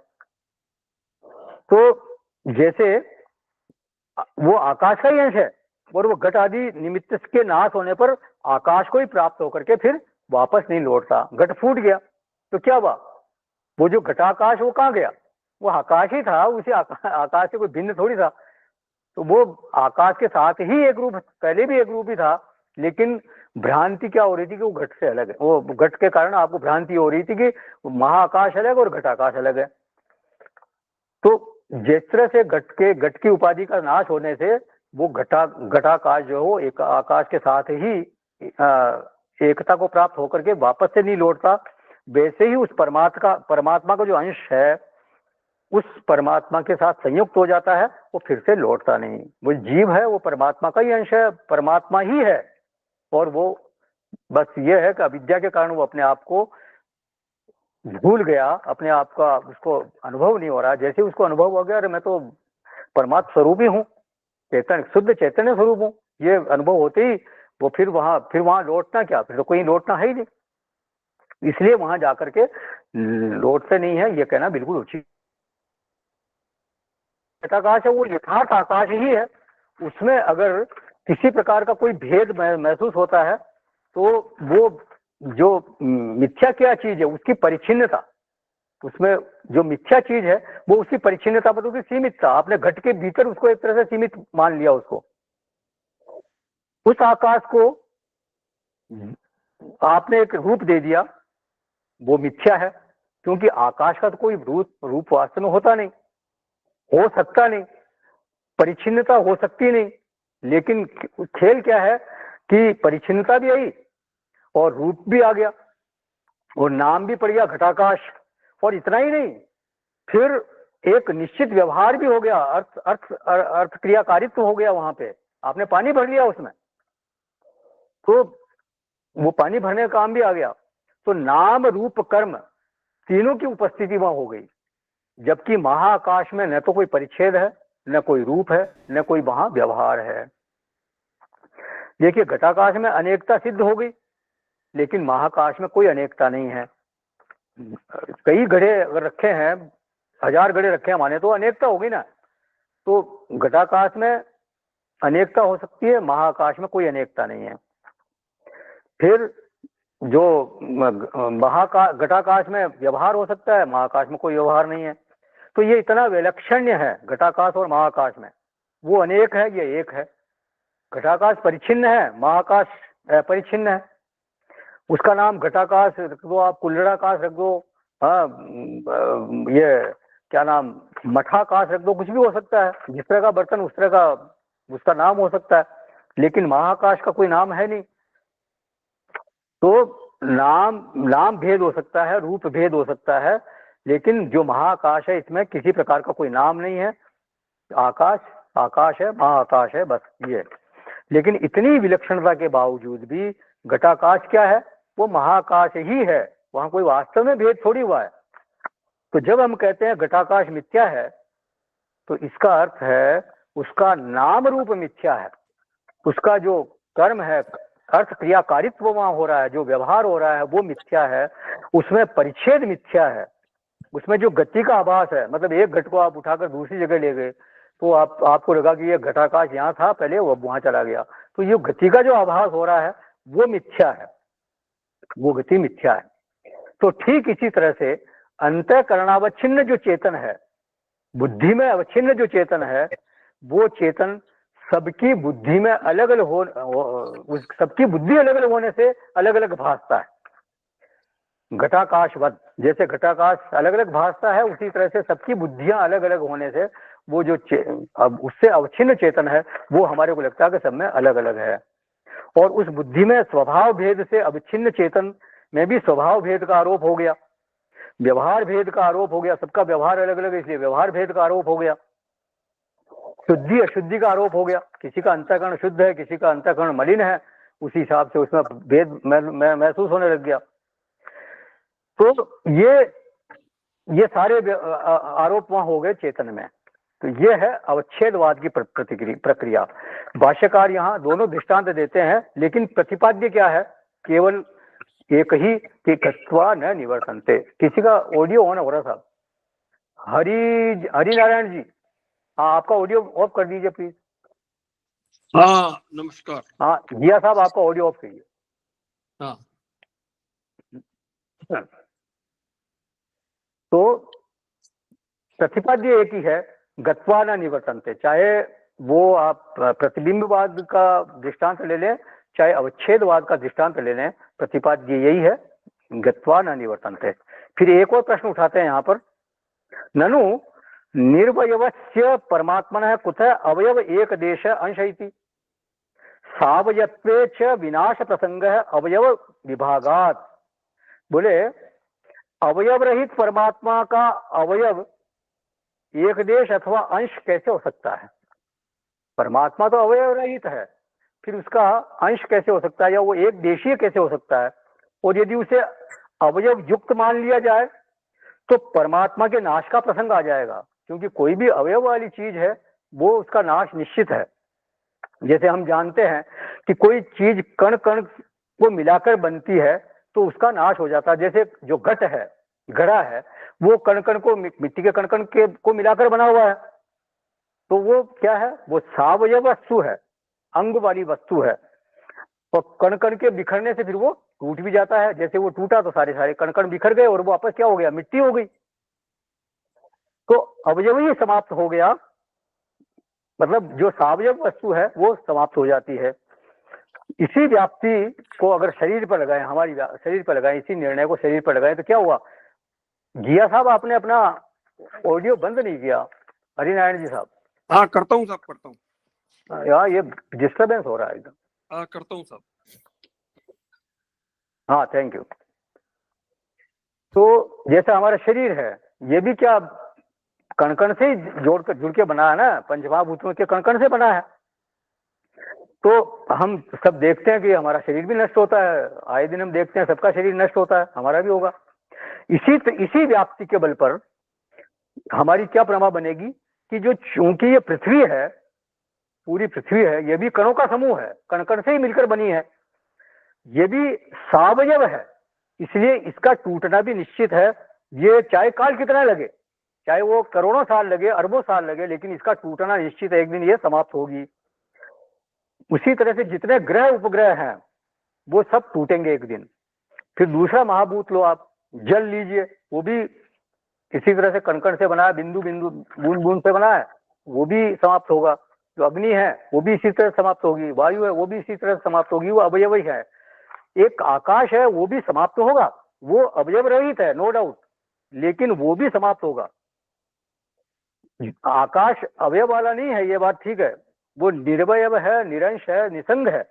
A: तो जैसे वो आकाश का ही अंश है, और वो घट आदि निमित्त के नाश होने पर आकाश को ही प्राप्त होकर के फिर वापस नहीं लौटता। घट फूट गया तो क्या हुआ, वो जो घटाकाश वो कहाँ गया, वो आकाश ही था, उसे आकाश से कोई भिन्न थोड़ी था। तो वो आकाश के साथ ही एक रूप, पहले भी एक रूप ही था, लेकिन भ्रांति क्या हो रही थी कि वो घट से अलग है। वो घट के कारण आपको भ्रांति हो रही थी कि महाआकाश अलग और घटाकाश अलग है। तो जिस तरह से घट की उपाधि का नाश होने से वो घटाकाश जो हो एक आकाश के साथ ही एकता को प्राप्त होकर के वापस से नहीं लौटता, वैसे ही उस परमात्मा का जो अंश है उस परमात्मा के साथ संयुक्त हो जाता है, वो फिर से लौटता नहीं। वो जीव है, वो परमात्मा का ही अंश है, परमात्मा ही है, और वो बस ये है कि अविद्या के कारण वो अपने आप को भूल गया, अपने आप का उसको अनुभव नहीं हो रहा। जैसे उसको अनुभव हो गया, अरे मैं तो परमात्मा स्वरूप ही हूँ, चेतन शुद्ध चैतन्य स्वरूप हूँ, ये अनुभव होते ही वो फिर वहां लौटना क्या, फिर तो कोई लौटना है ही नहीं, इसलिए वहां जाकर के लौटते नहीं है, ये कहना बिल्कुल उचित। आकाश है वो यथार्थ आकाश ही है, उसमें अगर किसी प्रकार का कोई भेद महसूस होता है तो वो जो मिथ्या क्या चीज है उसकी परिच्छिन्नता, उसमें जो मिथ्या चीज है वो उसकी परिच्छिन्नता पर उसकी सीमितता, आपने घट के भीतर उसको एक तरह से सीमित मान लिया, उसको उस आकाश को आपने एक रूप दे दिया, वो मिथ्या है, क्योंकि आकाश का तो कोई रूप वास्तव में होता नहीं, हो सकता नहीं, परिच्छिन्नता हो सकती नहीं। लेकिन खेल क्या है कि परिच्छिन्नता भी आई और रूप भी आ गया और नाम भी पड़ गया घटाकाश, और इतना ही नहीं, फिर एक निश्चित व्यवहार भी हो गया, अर्थ क्रियाकारित्व हो गया वहां पे, आपने पानी भर लिया उसमें, तो वो पानी भरने का काम भी आ गया। तो नाम रूप कर्म तीनों की उपस्थिति वहां हो गई, जबकि महाआकाश में न तो कोई परिच्छेद है, न कोई रूप है, न कोई वहां व्यवहार है। देखिए घटाकाश में अनेकता सिद्ध हो गई, लेकिन महाकाश में कोई अनेकता नहीं है। कई घड़े अगर रखे हैं, 1000 घड़े रखे हैं माने, तो अनेकता होगी ना, तो घटाकाश में अनेकता हो सकती है, महाकाश में कोई अनेकता नहीं है। फिर जो घटाकाश में व्यवहार हो सकता है, महाकाश में कोई व्यवहार नहीं है। तो ये इतना विलक्षण्य है घटाकाश और महाकाश में, वो अनेक है, ये एक है। घटाकाश परिच्छिन्न है, महाकाश परिच्छिन्न है, उसका नाम घटाकाश रख दो आप, कुल्लड़ाकाश रख दो, हाँ ये क्या नाम मठाकाश रख दो, कुछ भी हो सकता है, जिस तरह का बर्तन उस तरह का उसका नाम हो सकता है, लेकिन महाकाश का कोई नाम है नहीं। तो नाम भेद हो सकता है, रूप भेद हो सकता है, लेकिन जो महाकाश है इसमें किसी प्रकार का कोई नाम नहीं है, आकाश आकाश है, महाआकाश है, बस ये। लेकिन इतनी विलक्षणता के बावजूद भी घटाकाश क्या है, वो महाकाश ही है, वहां कोई वास्तव में भेद थोड़ी हुआ है। तो जब हम कहते हैं घटाकाश मिथ्या है, तो इसका अर्थ है उसका नाम रूप मिथ्या है, उसका जो कर्म है, अर्थ क्रियाकारित्व वहां हो रहा है, जो व्यवहार हो रहा है वो मिथ्या है, उसमें परिच्छेद मिथ्या है, उसमें जो गति का आभास है, मतलब एक घट को आप उठाकर दूसरी जगह ले गए तो आपको लगा कि ये घटाकाश यहाँ था पहले, वो वहां चला गया, तो ये गति का जो आभास हो रहा है वो मिथ्या है, वो गति मिथ्या है। तो ठीक इसी तरह से अंतःकरणावच्छिन्न जो चेतन है, बुद्धि में अवच्छिन्न जो चेतन है, वो चेतन सबकी बुद्धि में अलग अलग सबकी बुद्धि अलग अलग होने से अलग अलग भासता है। घटाकाशवत, जैसे घटाकाश अलग अलग भासता है, उसी तरह से सबकी बुद्धियां अलग अलग होने से वो जो अब उससे अवच्छिन्न चेतन है वो हमारे को लगता है कि सब में अलग अलग है। और उस बुद्धि में स्वभाव भेद से अविच्छिन्न चेतन में भी स्वभाव भेद का आरोप हो गया, व्यवहार भेद का आरोप हो गया, सबका व्यवहार अलग अलग है इसलिए व्यवहार भेद का आरोप हो गया, शुद्धि अशुद्धि का आरोप हो गया, किसी का अंतःकरण शुद्ध है, किसी का अंतःकरण मलिन है, उसी हिसाब से उसमें भेद महसूस होने लग गया। तो ये सारे आरोप वहां हो गए चेतन में। तो ये है अवच्छेदवाद की प्रक्रिया। भाष्यकार यहाँ दोनों दृष्टांत देते हैं, लेकिन प्रतिपाद्य क्या है, केवल एक ही कि कत्वा न निवर्तन्ते। किसी का ऑडियो ऑन हो रहा था, हरि नारायण जी, हाँ आपका ऑडियो ऑफ कर दीजिए प्लीज।
C: हाँ नमस्कार।
A: हाँ जिया साहब आपका ऑडियो ऑफ करिए।
C: हाँ
A: तो प्रतिपाद्य एक ही है, गत्वा न निवर्तन्ते, चाहे वो आप प्रतिबिंबवाद का दृष्टांत ले लें, चाहे अवच्छेदवाद का दृष्टांत ले लें, प्रतिपाद्य यही है, गत्वा न निवर्तन्ते। फिर एक और प्रश्न उठाते हैं यहाँ पर, ननु निर्वयवस्य परमात्मनः कुतः अवयव एक देश अंश इति सावयत्वे च विनाश प्रसंगः अवयव विभागात्। बोले अवयव रहित परमात्मा का अवयव एक देश अथवा अंश कैसे हो सकता है? परमात्मा तो अवयव रहित है, फिर उसका अंश कैसे हो सकता है, या वो एक देशीय कैसे हो सकता है? और यदि उसे अवयव युक्त मान लिया जाए तो परमात्मा के नाश का प्रसंग आ जाएगा, क्योंकि कोई भी अवयव वाली चीज है वो उसका नाश निश्चित है। जैसे हम जानते हैं कि कोई चीज कण कण को मिलाकर बनती है तो उसका नाश हो जाता है। जैसे जो घट है, घड़ा है, वो कण कण को मिट्टी के कण कण के को मिलाकर बना हुआ है, तो वो क्या है, वो सावयव वस्तु है, अंग वाली वस्तु है। और कण कण के बिखरने से फिर वो टूट भी जाता है। जैसे वो टूटा तो सारे सारे कण कण बिखर गए और वो वापस क्या हो गया, मिट्टी हो गई। तो अवयव ही समाप्त हो गया, मतलब जो सावयव वस्तु है वो समाप्त हो जाती है। इसी व्याप्ति को अगर शरीर पर लगाए, हमारी शरीर पर लगाए, इसी निर्णय को शरीर पर लगाए तो क्या हुआ। जिया साहब आपने अपना ऑडियो बंद नहीं किया, हरिनारायण जी साहब।
C: हाँ करता हूँ साहब, करता हूँ
A: यार ये डिस्टर्बेंस हो रहा है एकदम।
C: हाँ करता हूँ साहब।
A: हाँ थैंक यू। तो जैसा हमारा शरीर है, ये भी क्या कण कण से जुड़ के बना है ना, पंचमहाभूतों के कण कण से बना है। तो हम सब देखते हैं कि हमारा शरीर भी नष्ट होता है, आए दिन हम देखते हैं सबका शरीर नष्ट होता है, हमारा भी होगा। इसी व्याप्ति के बल पर हमारी क्या प्रमा बनेगी कि जो चूंकि ये पृथ्वी है, पूरी पृथ्वी है, ये भी कणों का समूह है, कण कण से ही मिलकर बनी है, ये भी सावयव है, इसलिए इसका टूटना भी निश्चित है। ये चाहे काल कितना लगे, चाहे वो करोड़ों साल लगे, अरबों साल लगे, लेकिन इसका टूटना निश्चित है, एक दिन ये समाप्त होगी। उसी तरह से जितने ग्रह उपग्रह हैं वो सब टूटेंगे एक दिन। फिर दूसरा महाभूत लो आप, जल लीजिए, वो भी इसी तरह से कण कण से बना है, बिंदु बिंदु बूंद बूंद से बना है, वो भी समाप्त होगा। जो अग्नि है वो भी इसी तरह समाप्त होगी, वायु है वो भी इसी तरह समाप्त होगी, वो अवयव ही है। एक आकाश है वो भी समाप्त होगा, वो अवयव रहित है नो डाउट, लेकिन वो भी समाप्त होगा। आकाश अवयव वाला नहीं है, ये बात ठीक है, वो निर्वयव है, निरंश है, निसंग है।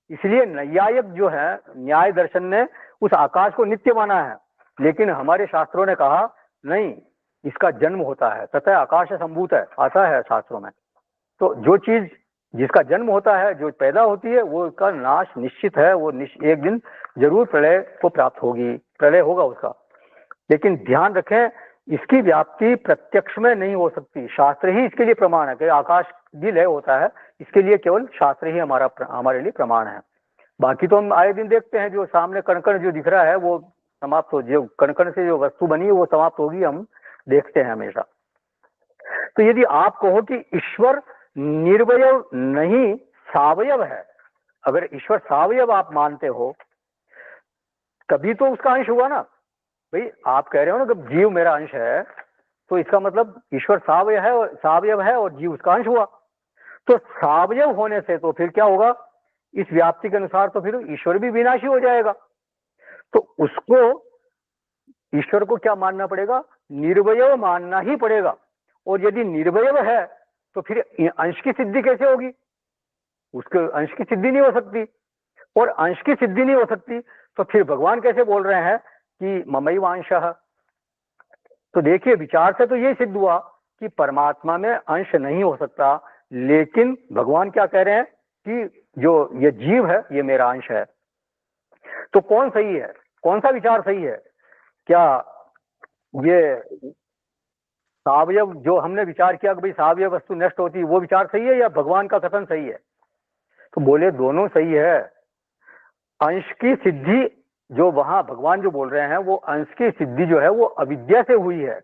A: इसलिए नैयायिक जो है, न्याय दर्शन ने उस आकाश को नित्य माना है, लेकिन हमारे शास्त्रों ने कहा नहीं, इसका जन्म होता है, तथा आकाश संभूत है, आता है शास्त्रों में। तो जो चीज जिसका जन्म होता है, जो पैदा होती है, वो उसका नाश निश्चित है, वो एक दिन जरूर प्रलय को प्राप्त होगी, प्रलय होगा उसका। लेकिन ध्यान रखें, इसकी व्याप्ति प्रत्यक्ष में नहीं हो सकती, शास्त्र ही इसके लिए प्रमाण है कि आकाश भी लय होता है, इसके लिए केवल शास्त्र ही हमारे लिए प्रमाण है। बाकी तो हम आए दिन देखते हैं, जो सामने कणकण जो दिख रहा है वो समाप्त हो, जो कणकण से जो वस्तु बनी है वो समाप्त होगी, हम देखते हैं हमेशा। तो यदि आप कहो कि ईश्वर निर्वयव नहीं सावयव है, अगर ईश्वर सावयव आप मानते हो तभी तो उसका अंश हुआ ना भाई। आप कह रहे हो ना कि जीव मेरा अंश है, तो इसका मतलब ईश्वर सावयव है और जीव उसका अंश हुआ। तो सावयव होने से तो फिर क्या होगा, इस व्याप्ति के अनुसार तो फिर ईश्वर भी विनाशी हो जाएगा। तो उसको, ईश्वर को क्या मानना पड़ेगा, निर्वयव मानना ही पड़ेगा। और यदि निर्वयव है तो फिर अंश की सिद्धि कैसे होगी, उसके अंश की सिद्धि नहीं हो सकती। और अंश की सिद्धि नहीं हो सकती तो फिर भगवान कैसे बोल रहे हैं कि ममैवांशः। तो देखिए, विचार से तो ये सिद्ध हुआ कि परमात्मा में अंश नहीं हो सकता, लेकिन भगवान क्या कह रहे हैं कि जो ये जीव है ये मेरा अंश है। तो कौन सही है, कौन सा विचार सही है? क्या ये सावयव जो हमने विचार किया कि भाई सावयव वस्तु नष्ट होती है, वो विचार सही है, या भगवान का कथन सही है? तो बोले दोनों सही है। अंश की सिद्धि जो वहां भगवान जो बोल रहे हैं, वो अंश की सिद्धि जो है वो अविद्या से हुई है।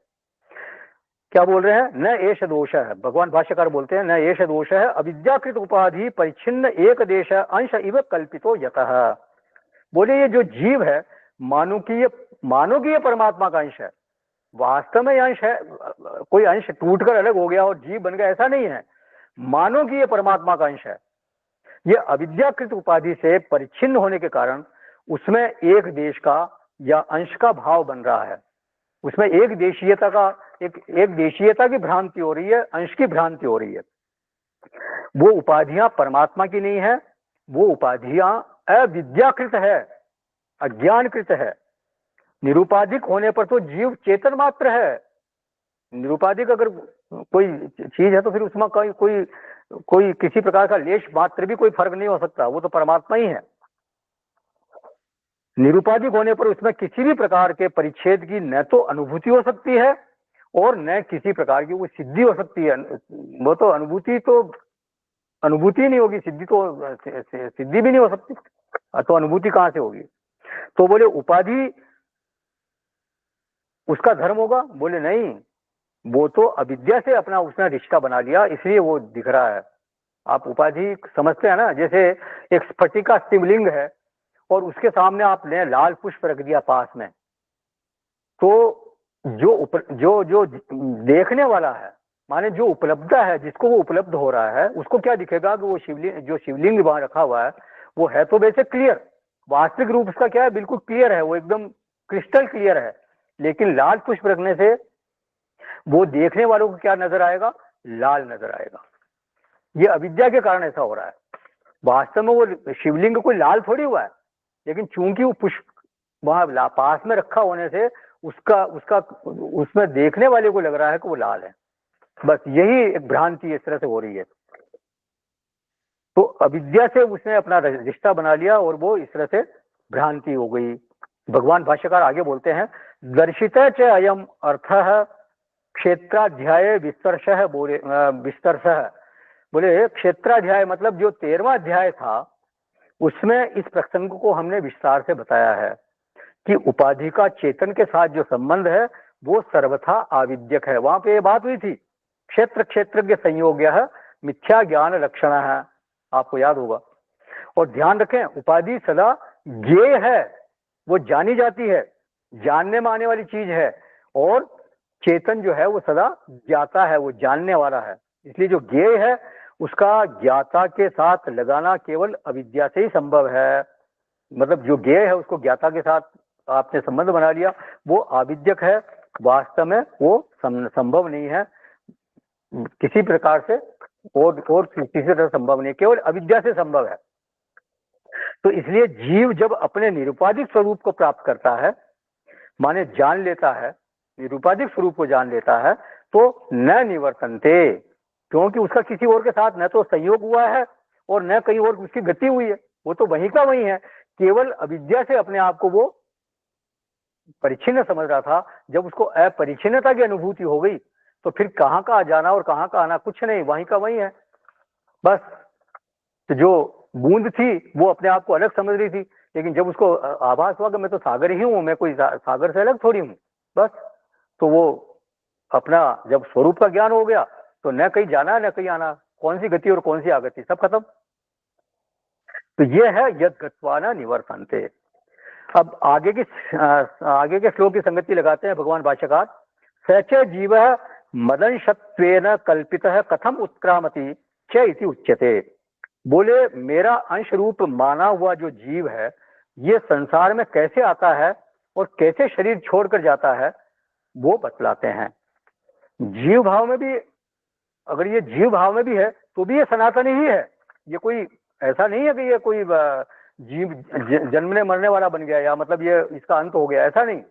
A: क्या बोल रहे हैं, न एष दोष है, भगवान भाष्यकार बोलते हैं न एष दोष है अविद्याकृत उपाधि परिच्छिन्न एक देश अंश इव कल्पितो यतः। बोले ये जो जीव है, मानो कि ये परमात्मा का अंश है, वास्तव में अंश है, कोई अंश टूटकर अलग हो गया और जीव बन गया, ऐसा नहीं है। मानो कि ये परमात्मा का अंश है, ये अविद्याकृत उपाधि से परिच्छिन्न होने के कारण उसमें एक देश का या अंश का भाव बन रहा है, उसमें एक देशीयता की भ्रांति हो रही है, अंश की भ्रांति हो रही है। वो उपाधियां परमात्मा की नहीं है, वो उपाधियां अविद्याकृत है, अज्ञानकृत है। निरुपाधिक होने पर तो जीव चेतन मात्र है। निरुपाधिक अगर कोई चीज है तो फिर उसमें कोई किसी प्रकार का लेश मात्र भी कोई फर्क नहीं हो सकता, वो तो परमात्मा ही है। निरुपाधिक होने पर उसमें किसी भी प्रकार के परिच्छेद की न तो अनुभूति हो सकती है और न किसी प्रकार की वो सिद्धि हो सकती है। वो तो अनुभूति नहीं होगी, सिद्धि तो सिद्धि भी नहीं हो सकती, तो अनुभूति कहाँ से होगी? तो बोले उपाधि उसका धर्म होगा? बोले नहीं, वो तो अविद्या से अपना उसने रिश्ता बना लिया, इसलिए वो दिख रहा है। आप उपाधि समझते हैं ना, जैसे एक स्फटिक का शिवलिंग है और उसके सामने आपने लाल पुष्प रख दिया पास में, तो जो देखने वाला है, माने जो उपलब्ध है, जिसको वो उपलब्ध हो रहा है, उसको क्या दिखेगा कि वो जो शिवलिंग वहां रखा हुआ है वो है तो वैसे क्लियर, वास्तविक रूप उसका क्या है, बिल्कुल क्लियर है, वो एकदम क्रिस्टल क्लियर है। लेकिन लाल पुष्प रखने से वो देखने वालों को क्या नजर आएगा? लाल नजर आएगा। ये अविद्या के कारण ऐसा हो रहा है। वास्तव में वो शिवलिंग कोई लाल थोड़ी हुआ है, लेकिन चूंकि वो पुष्प वहां पास में रखा होने से उसका उसका उसमें देखने वाले को लग रहा है कि वो लाल है। बस यही एक भ्रांति इस तरह से हो रही है। तो अविद्या से उसने अपना रिश्ता बना लिया और वो इस तरह से भ्रांति हो गई। भगवान भाष्यकार आगे बोलते हैं, दर्शित च अयम अर्थ क्षेत्राध्याय विस्तर्श बोले विस्तर्श। बोले क्षेत्राध्याय मतलब जो 13वां अध्याय था उसमें इस प्रसंग को हमने विस्तार से बताया है कि उपाधि का चेतन के साथ जो संबंध है वो सर्वथा आविद्यक है। वहां पे ये बात हुई थी, क्षेत्र क्षेत्रज्ञ संयोग्य है मिथ्या ज्ञान लक्षण है, आपको याद होगा। और ध्यान रखें, उपाधि सदा ज्ञेय है, वो जानी जाती है, जानने में आने वाली चीज है, और चेतन जो है वो सदा ज्ञाता है, वो जानने वाला है। इसलिए जो ज्ञेय है उसका ज्ञाता के साथ लगाना केवल अविद्या से ही संभव है। मतलब जो ज्ञेय है उसको ज्ञाता के साथ आपने संबंध बना लिया, वो आविद्यक है, वास्तव में वो संभव नहीं है किसी प्रकार से, और किसी तरह संभव नहीं, केवल अविद्या से संभव है। तो इसलिए जीव जब अपने निरुपाधिक स्वरूप को प्राप्त करता है, माने जान लेता है, निरुपाधिक स्वरूप को जान लेता है, तो न निवर्तनते, क्योंकि उसका किसी और के साथ न तो संयोग हुआ है और न कहीं और उसकी गति हुई है, वो तो वहीं का वहीं है। केवल अविद्या से अपने आप को वो परिच्छिन्न समझ रहा था। जब उसको अपरिच्छिन्नता की अनुभूति हो गई तो फिर कहाँ का जाना और कहाँ का आना कुछ नहीं, वहीं का वहीं है बस। तो जो बूंद थी वो अपने आप को अलग समझ रही थी, लेकिन जब उसको आभास हुआ कि मैं तो सागर ही हूं, मैं कोई सागर से अलग थोड़ी हूं, बस, तो वो अपना जब स्वरूप का ज्ञान हो गया तो न कहीं जाना न कहीं आना, कौन सी गति और कौन सी आगति, सब खत्म। तो ये है यद गत्वा न निवर्तन्ते। अब आगे के श्लोक की संगति लगाते हैं भगवान भाष्यकार, सच जीव मदंशत्वेन कल्पितः कथम उत्क्रामति च इति उच्यते। बोले मेरा अंश रूप माना हुआ जो जीव है ये संसार में कैसे आता है और कैसे शरीर छोड़कर जाता है वो बतलाते हैं। जीव भाव में भी, अगर ये जीव भाव में भी है तो भी ये सनातन ही है, ये कोई ऐसा नहीं है कि ये कोई जीव जन्मने मरने वाला बन गया या मतलब ये इसका अंत हो गया, ऐसा नहीं।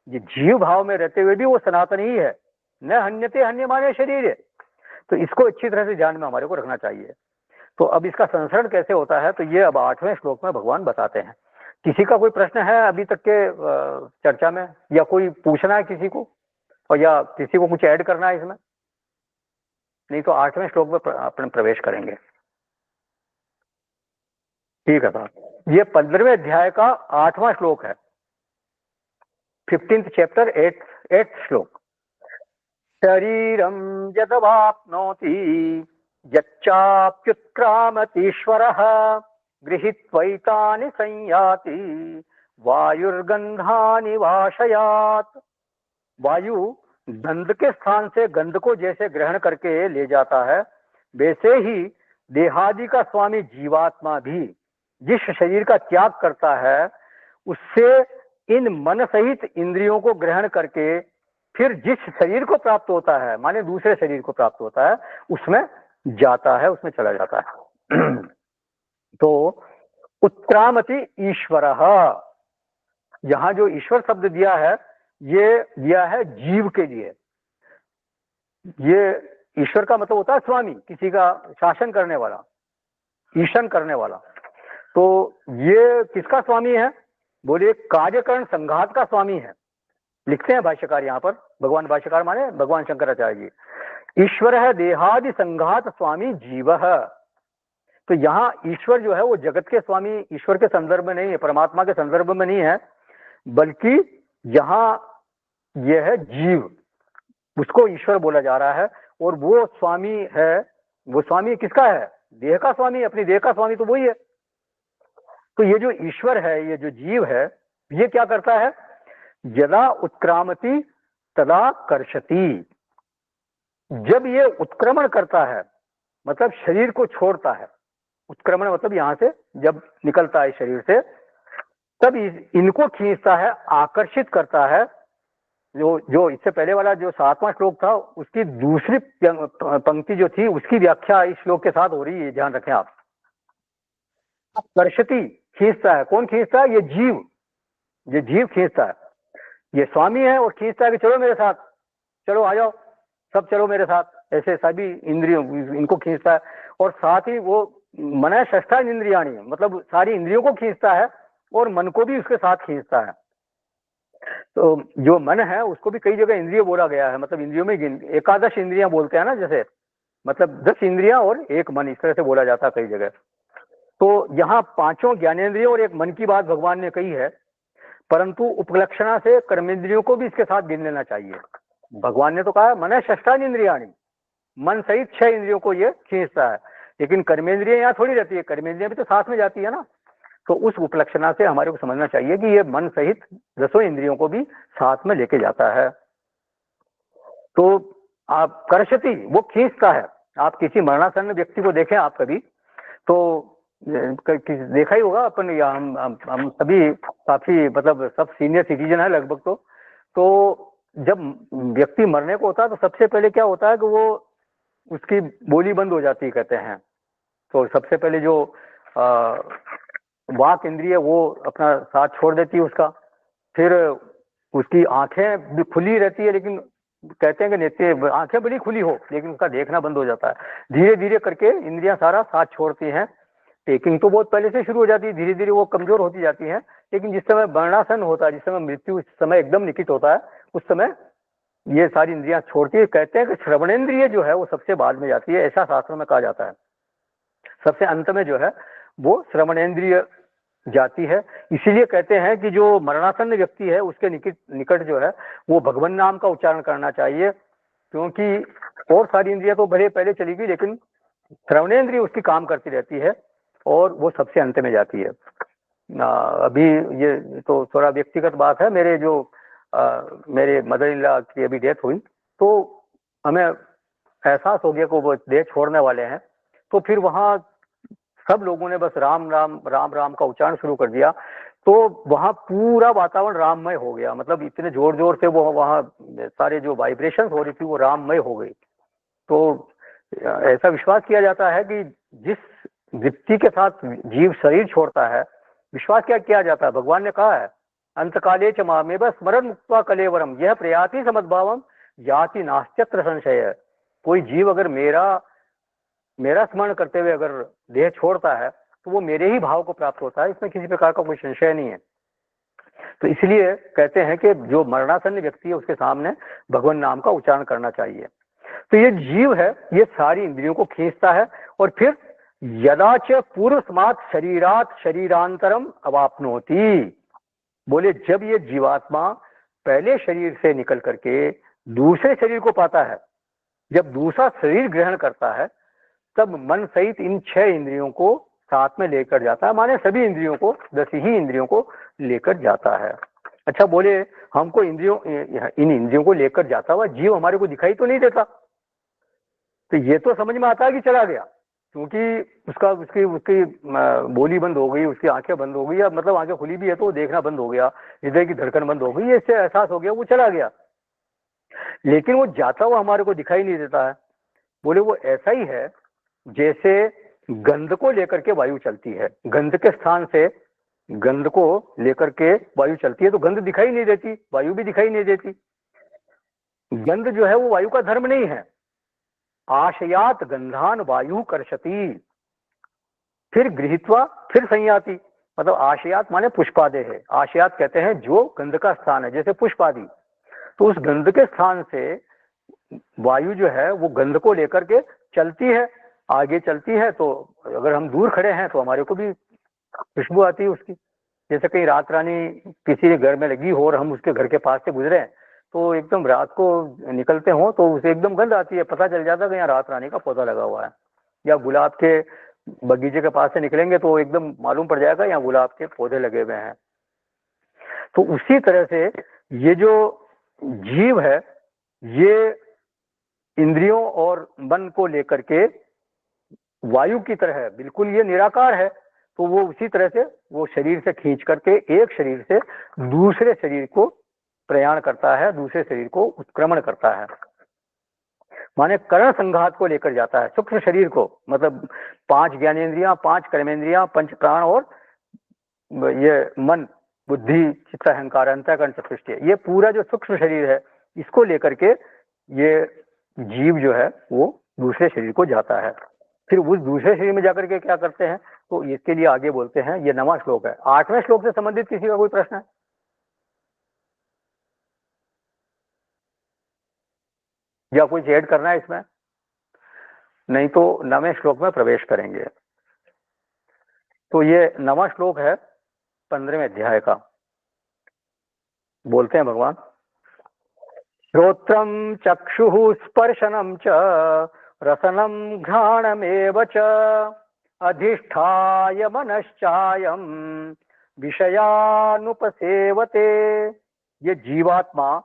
A: ये जीव भाव में रहते हुए भी वो सनातन ही है, न हन्यते हन्यमाने शरीर है। तो इसको अच्छी तरह से ध्यान में हमारे को रखना चाहिए। तो अब इसका संसरण कैसे होता है तो ये अब 8वें श्लोक में भगवान बताते हैं। किसी का कोई प्रश्न है अभी तक के चर्चा में, या कोई पूछना है किसी को, और या किसी को कुछ ऐड करना है इसमें? नहीं तो 8वें श्लोक में अपने प्रवेश करेंगे। ठीक है साहब, ये 15वें अध्याय का 8वां श्लोक है, 15th चैप्टर 8th श्लोक। शरीरम यदवाप्नोति यच्चाप्युत्क्रामतीश्वरः गृहीत्वैतानि संयाति वायुर्गंधानि वाशयात्। वायु गंध के स्थान से गंध को जैसे ग्रहण करके ले जाता है, वैसे ही देहादि का स्वामी जीवात्मा भी जिस शरीर का त्याग करता है उससे इन मन सहित इंद्रियों को ग्रहण करके फिर जिस शरीर को प्राप्त होता है, माने दूसरे शरीर को प्राप्त होता है, उसमें जाता है, उसमें चला जाता है। तो उत्क्रामति ईश्वरः, यहां जो ईश्वर शब्द दिया है ये दिया है जीव के लिए। ये ईश्वर का मतलब होता है स्वामी, किसी का शासन करने वाला, ईशन करने वाला। तो ये किसका स्वामी है? बोलिए कार्यकरण संघात का स्वामी है। लिखते हैं भाष्यकार यहाँ पर, भगवान भाष्यकार माने भगवान शंकराचार्य जी, ईश्वर है देहादि संघात स्वामी जीव। तो यहाँ ईश्वर जो है वो जगत के स्वामी ईश्वर के संदर्भ में नहीं है, परमात्मा के संदर्भ में नहीं है, बल्कि यहाँ यह है जीव, उसको ईश्वर बोला जा रहा है। और वो स्वामी है, वो स्वामी किसका है? देह का स्वामी, अपनी देह का स्वामी तो वही है। तो ये जो ईश्वर है, ये जो जीव है, ये क्या करता है? यदा उत्क्रामति तदा कर्षति। जब ये उत्क्रमण करता है, मतलब शरीर को छोड़ता है, उत्क्रमण मतलब यहां से जब निकलता है शरीर से, तब इनको खींचता है, आकर्षित करता है। जो इससे पहले वाला जो 7वां श्लोक था, उसकी दूसरी पंक्ति जो थी, उसकी व्याख्या इस श्लोक के साथ हो रही है, ध्यान रखें आप। कर्षति, खींचता है। कौन खींचता है? ये जीव, ये जीव खींचता है। ये स्वामी है और खींचता है कि चलो मेरे साथ, चलो आ जाओ सब, चलो मेरे साथ, ऐसे सभी इंद्रियों इनको खींचता है। और साथ ही वो मन षष्ठा इंद्रियाणी, मतलब सारी इंद्रियों को खींचता है और मन को भी उसके साथ खींचता है। तो जो मन है उसको भी कई जगह इंद्रिय बोला गया है, मतलब इंद्रियों में एकादश इंद्रियां बोलते हैं ना, जैसे मतलब 10 इंद्रियां और एक मन, इस तरह से बोला जाता है कई जगह। तो यहाँ 5 ज्ञानेंद्रियों और एक मन की बात भगवान ने कही है, परंतु उपलक्षणा से कर्मेंद्रियों को भी इसके साथ गिन लेना चाहिए। भगवान ने तो कहा मन षष्ठान इंद्रियाणी, मन सहित 6 इंद्रियों को ये खींचता है, लेकिन कर्मेंद्रियां यहाँ थोड़ी रहती है, कर्मेंद्रियां भी तो साथ में जाती है ना। तो उस उपलक्षणा से हमारे को समझना चाहिए कि ये मन सहित 10 इंद्रियों को भी साथ में लेके जाता है। तो आप कर्षति, वो खींचता है। आप किसी मरणासन्न व्यक्ति को देखें आप कभी, तो देखा ही होगा अपन, या हम सभी काफी मतलब सब सीनियर सिटीजन है लगभग। तो जब व्यक्ति मरने को होता है तो सबसे पहले क्या होता है कि वो उसकी बोली बंद हो जाती है, कहते हैं। तो सबसे पहले जो वाक इंद्रिय वो अपना साथ छोड़ देती है उसका, फिर उसकी आंखें भी खुली रहती है, लेकिन कहते हैं कि नेत्र, आंखें बड़ी खुली हो लेकिन उसका देखना बंद हो जाता है। धीरे धीरे करके इंद्रियां सारा साथ छोड़ती हैं। टेकिंग तो बहुत पहले से शुरू हो जाती है, धीरे धीरे वो कमजोर होती जाती है। लेकिन जिस समय मरणासन होता है, जिस समय मृत्यु समय एकदम निकट होता है, उस समय ये सारी इंद्रियां छोड़ती है। कहते हैं कि श्रवणेंद्रिय जो है वो सबसे बाद में जाती है, ऐसा शास्त्रों में कहा जाता है। सबसे अंत में जो है वो श्रवणेंद्रिय जाती है। इसीलिए कहते हैं कि जो मरणासन्न व्यक्ति है उसके निकट जो है वो भगवान नाम का उच्चारण करना चाहिए, क्योंकि और सारी इंद्रियां तो भले पहले चली गई, लेकिन श्रवणेंद्रिय उसकी काम करती रहती है और वो सबसे अंत में जाती है। अभी ये तो थोड़ा व्यक्तिगत बात है, मेरे मदर इन लॉ की अभी डेथ हुई, तो हमें एहसास हो गया कि वो देह छोड़ने वाले हैं। तो फिर वहाँ सब लोगों ने बस राम राम राम राम का उच्चारण शुरू कर दिया, तो वहाँ पूरा वातावरण राममय हो गया। मतलब इतने जोर जोर से वो वहाँ सारे जो वाइब्रेशंस हो रही थी वो राममय हो गई। तो ऐसा विश्वास किया जाता है कि जिस व्यक्ति के साथ जीव शरीर छोड़ता है, विश्वास क्या किया जाता है, भगवान ने कहा है अंतकाले च मामेव स्मरण मुक्त्वा कलेवरम यह प्रयाति समद्भावम याति नास्त्यत्र संशय। कोई जीव अगर मेरा स्मरण करते हुए अगर देह छोड़ता है तो वो मेरे ही भाव को प्राप्त होता है, इसमें किसी प्रकार का कोई संशय नहीं है। तो इसलिए कहते हैं कि जो मरणासन्न व्यक्ति है उसके सामने भगवान नाम का उच्चारण करना चाहिए। तो ये जीव है, ये सारी इंद्रियों को खींचता है। और फिर यदाच पूर्व स्मात् शरीरात शरीरांतरम अवाप्नोति, बोले जब ये जीवात्मा पहले शरीर से निकल करके दूसरे शरीर को पाता है, जब दूसरा शरीर ग्रहण करता है, तब मन सहित इन 6 इंद्रियों को साथ में लेकर जाता है, माने सभी इंद्रियों को, 10 ही इंद्रियों को लेकर जाता है। अच्छा, बोले हमको इन इंद्रियों को लेकर जाता हुआ जीव हमारे को दिखाई तो नहीं देता, तो ये तो समझ में आता है कि चला गया, क्योंकि उसकी बोली बंद हो गई, उसकी आंखें बंद हो गई, या मतलब आंखें खुली भी है तो देखना बंद हो गया, हृदय की धड़कन बंद हो गई, इससे एहसास हो गया वो चला गया। लेकिन वो जाता हुआ हमारे को दिखाई नहीं देता है। बोले वो ऐसा ही है जैसे गंध को लेकर के वायु चलती है, गंध के स्थान से गंध को लेकर के वायु चलती है, तो गंध दिखाई नहीं देती, वायु भी दिखाई नहीं देती। गंध जो है वो वायु का धर्म नहीं है। आशयात गंधान वायु कर्षति, फिर गृहीत्वा फिर संयाति, मतलब आशयात माने पुष्पादे है, आशयात कहते हैं जो गंध का स्थान है, जैसे पुष्पादि, तो उस गंध के स्थान से वायु जो है वो गंध को लेकर के चलती है, आगे चलती है तो अगर हम दूर खड़े हैं तो हमारे को भी खुशबू आती है उसकी। जैसे कहीं रात रानी किसी के घर में लगी हो और हम उसके घर के पास से गुजरे तो एकदम रात को निकलते हो तो उसे एकदम गंध आती है, पता चल जाता है कि यहाँ रात रानी का पौधा लगा हुआ है। या गुलाब के बगीचे के पास से निकलेंगे तो एकदम मालूम पड़ जाएगा यहाँ गुलाब के पौधे लगे हुए हैं। तो उसी तरह से ये जो जीव है ये इंद्रियों और मन को लेकर के वायु की तरह है, बिल्कुल ये निराकार है। तो वो उसी तरह से वो शरीर से खींच करके एक शरीर से दूसरे शरीर को प्रयाण करता है, दूसरे शरीर को उत्क्रमण करता है। माने करण संघात को लेकर जाता है सूक्ष्म शरीर को, मतलब 5 ज्ञानेंद्रियां, 5 कर्मेंद्रियां, 5 प्राण और ये मन, बुद्धि, चित्त, अहंकार, अंतःकरण, चतुष्टय, ये पूरा जो सूक्ष्म शरीर है इसको लेकर के ये जीव जो है वो दूसरे शरीर को जाता है। फिर उस दूसरे शरीर में जाकर के क्या करते हैं तो इसके लिए आगे बोलते हैं। ये 9वां श्लोक है। 8वें श्लोक से संबंधित किसी का कोई प्रश्न है? या कुछ ऐड करना है इसमें? नहीं तो 9वें श्लोक में प्रवेश करेंगे। तो ये 9वां श्लोक है 15वें अध्याय का। बोलते हैं भगवान, श्रोत्रम चक्षुः स्पर्शनम च रसनम घ्राणमेव च अधिष्ठाय मनश्चायम विषयानुपसेवते। ये जीवात्मा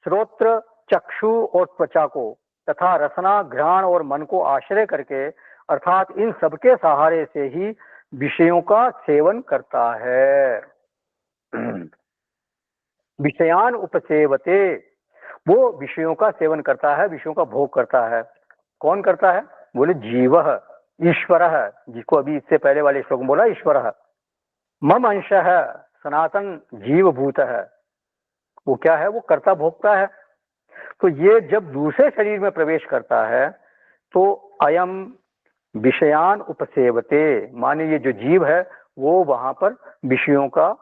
A: श्रोत्र, चक्षु और त्वचा को तथा रसना, घ्राण और मन को आश्रय करके अर्थात इन सबके सहारे से ही विषयों का सेवन करता है। विषयान उपसेवते, वो विषयों का सेवन करता है, विषयों का भोग करता है। कौन करता है? बोले जीवः, ईश्वरः, जिसको अभी इससे पहले वाले श्लोक में बोला ईश्वरः। मम अंशः सनातन जीवभूत है, वो क्या है? वो कर्ता भोक्ता है। तो ये जब दूसरे शरीर में प्रवेश करता है तो अयम विषयान उपसेवते, माने ये जो जीव है वो वहां पर विषयों का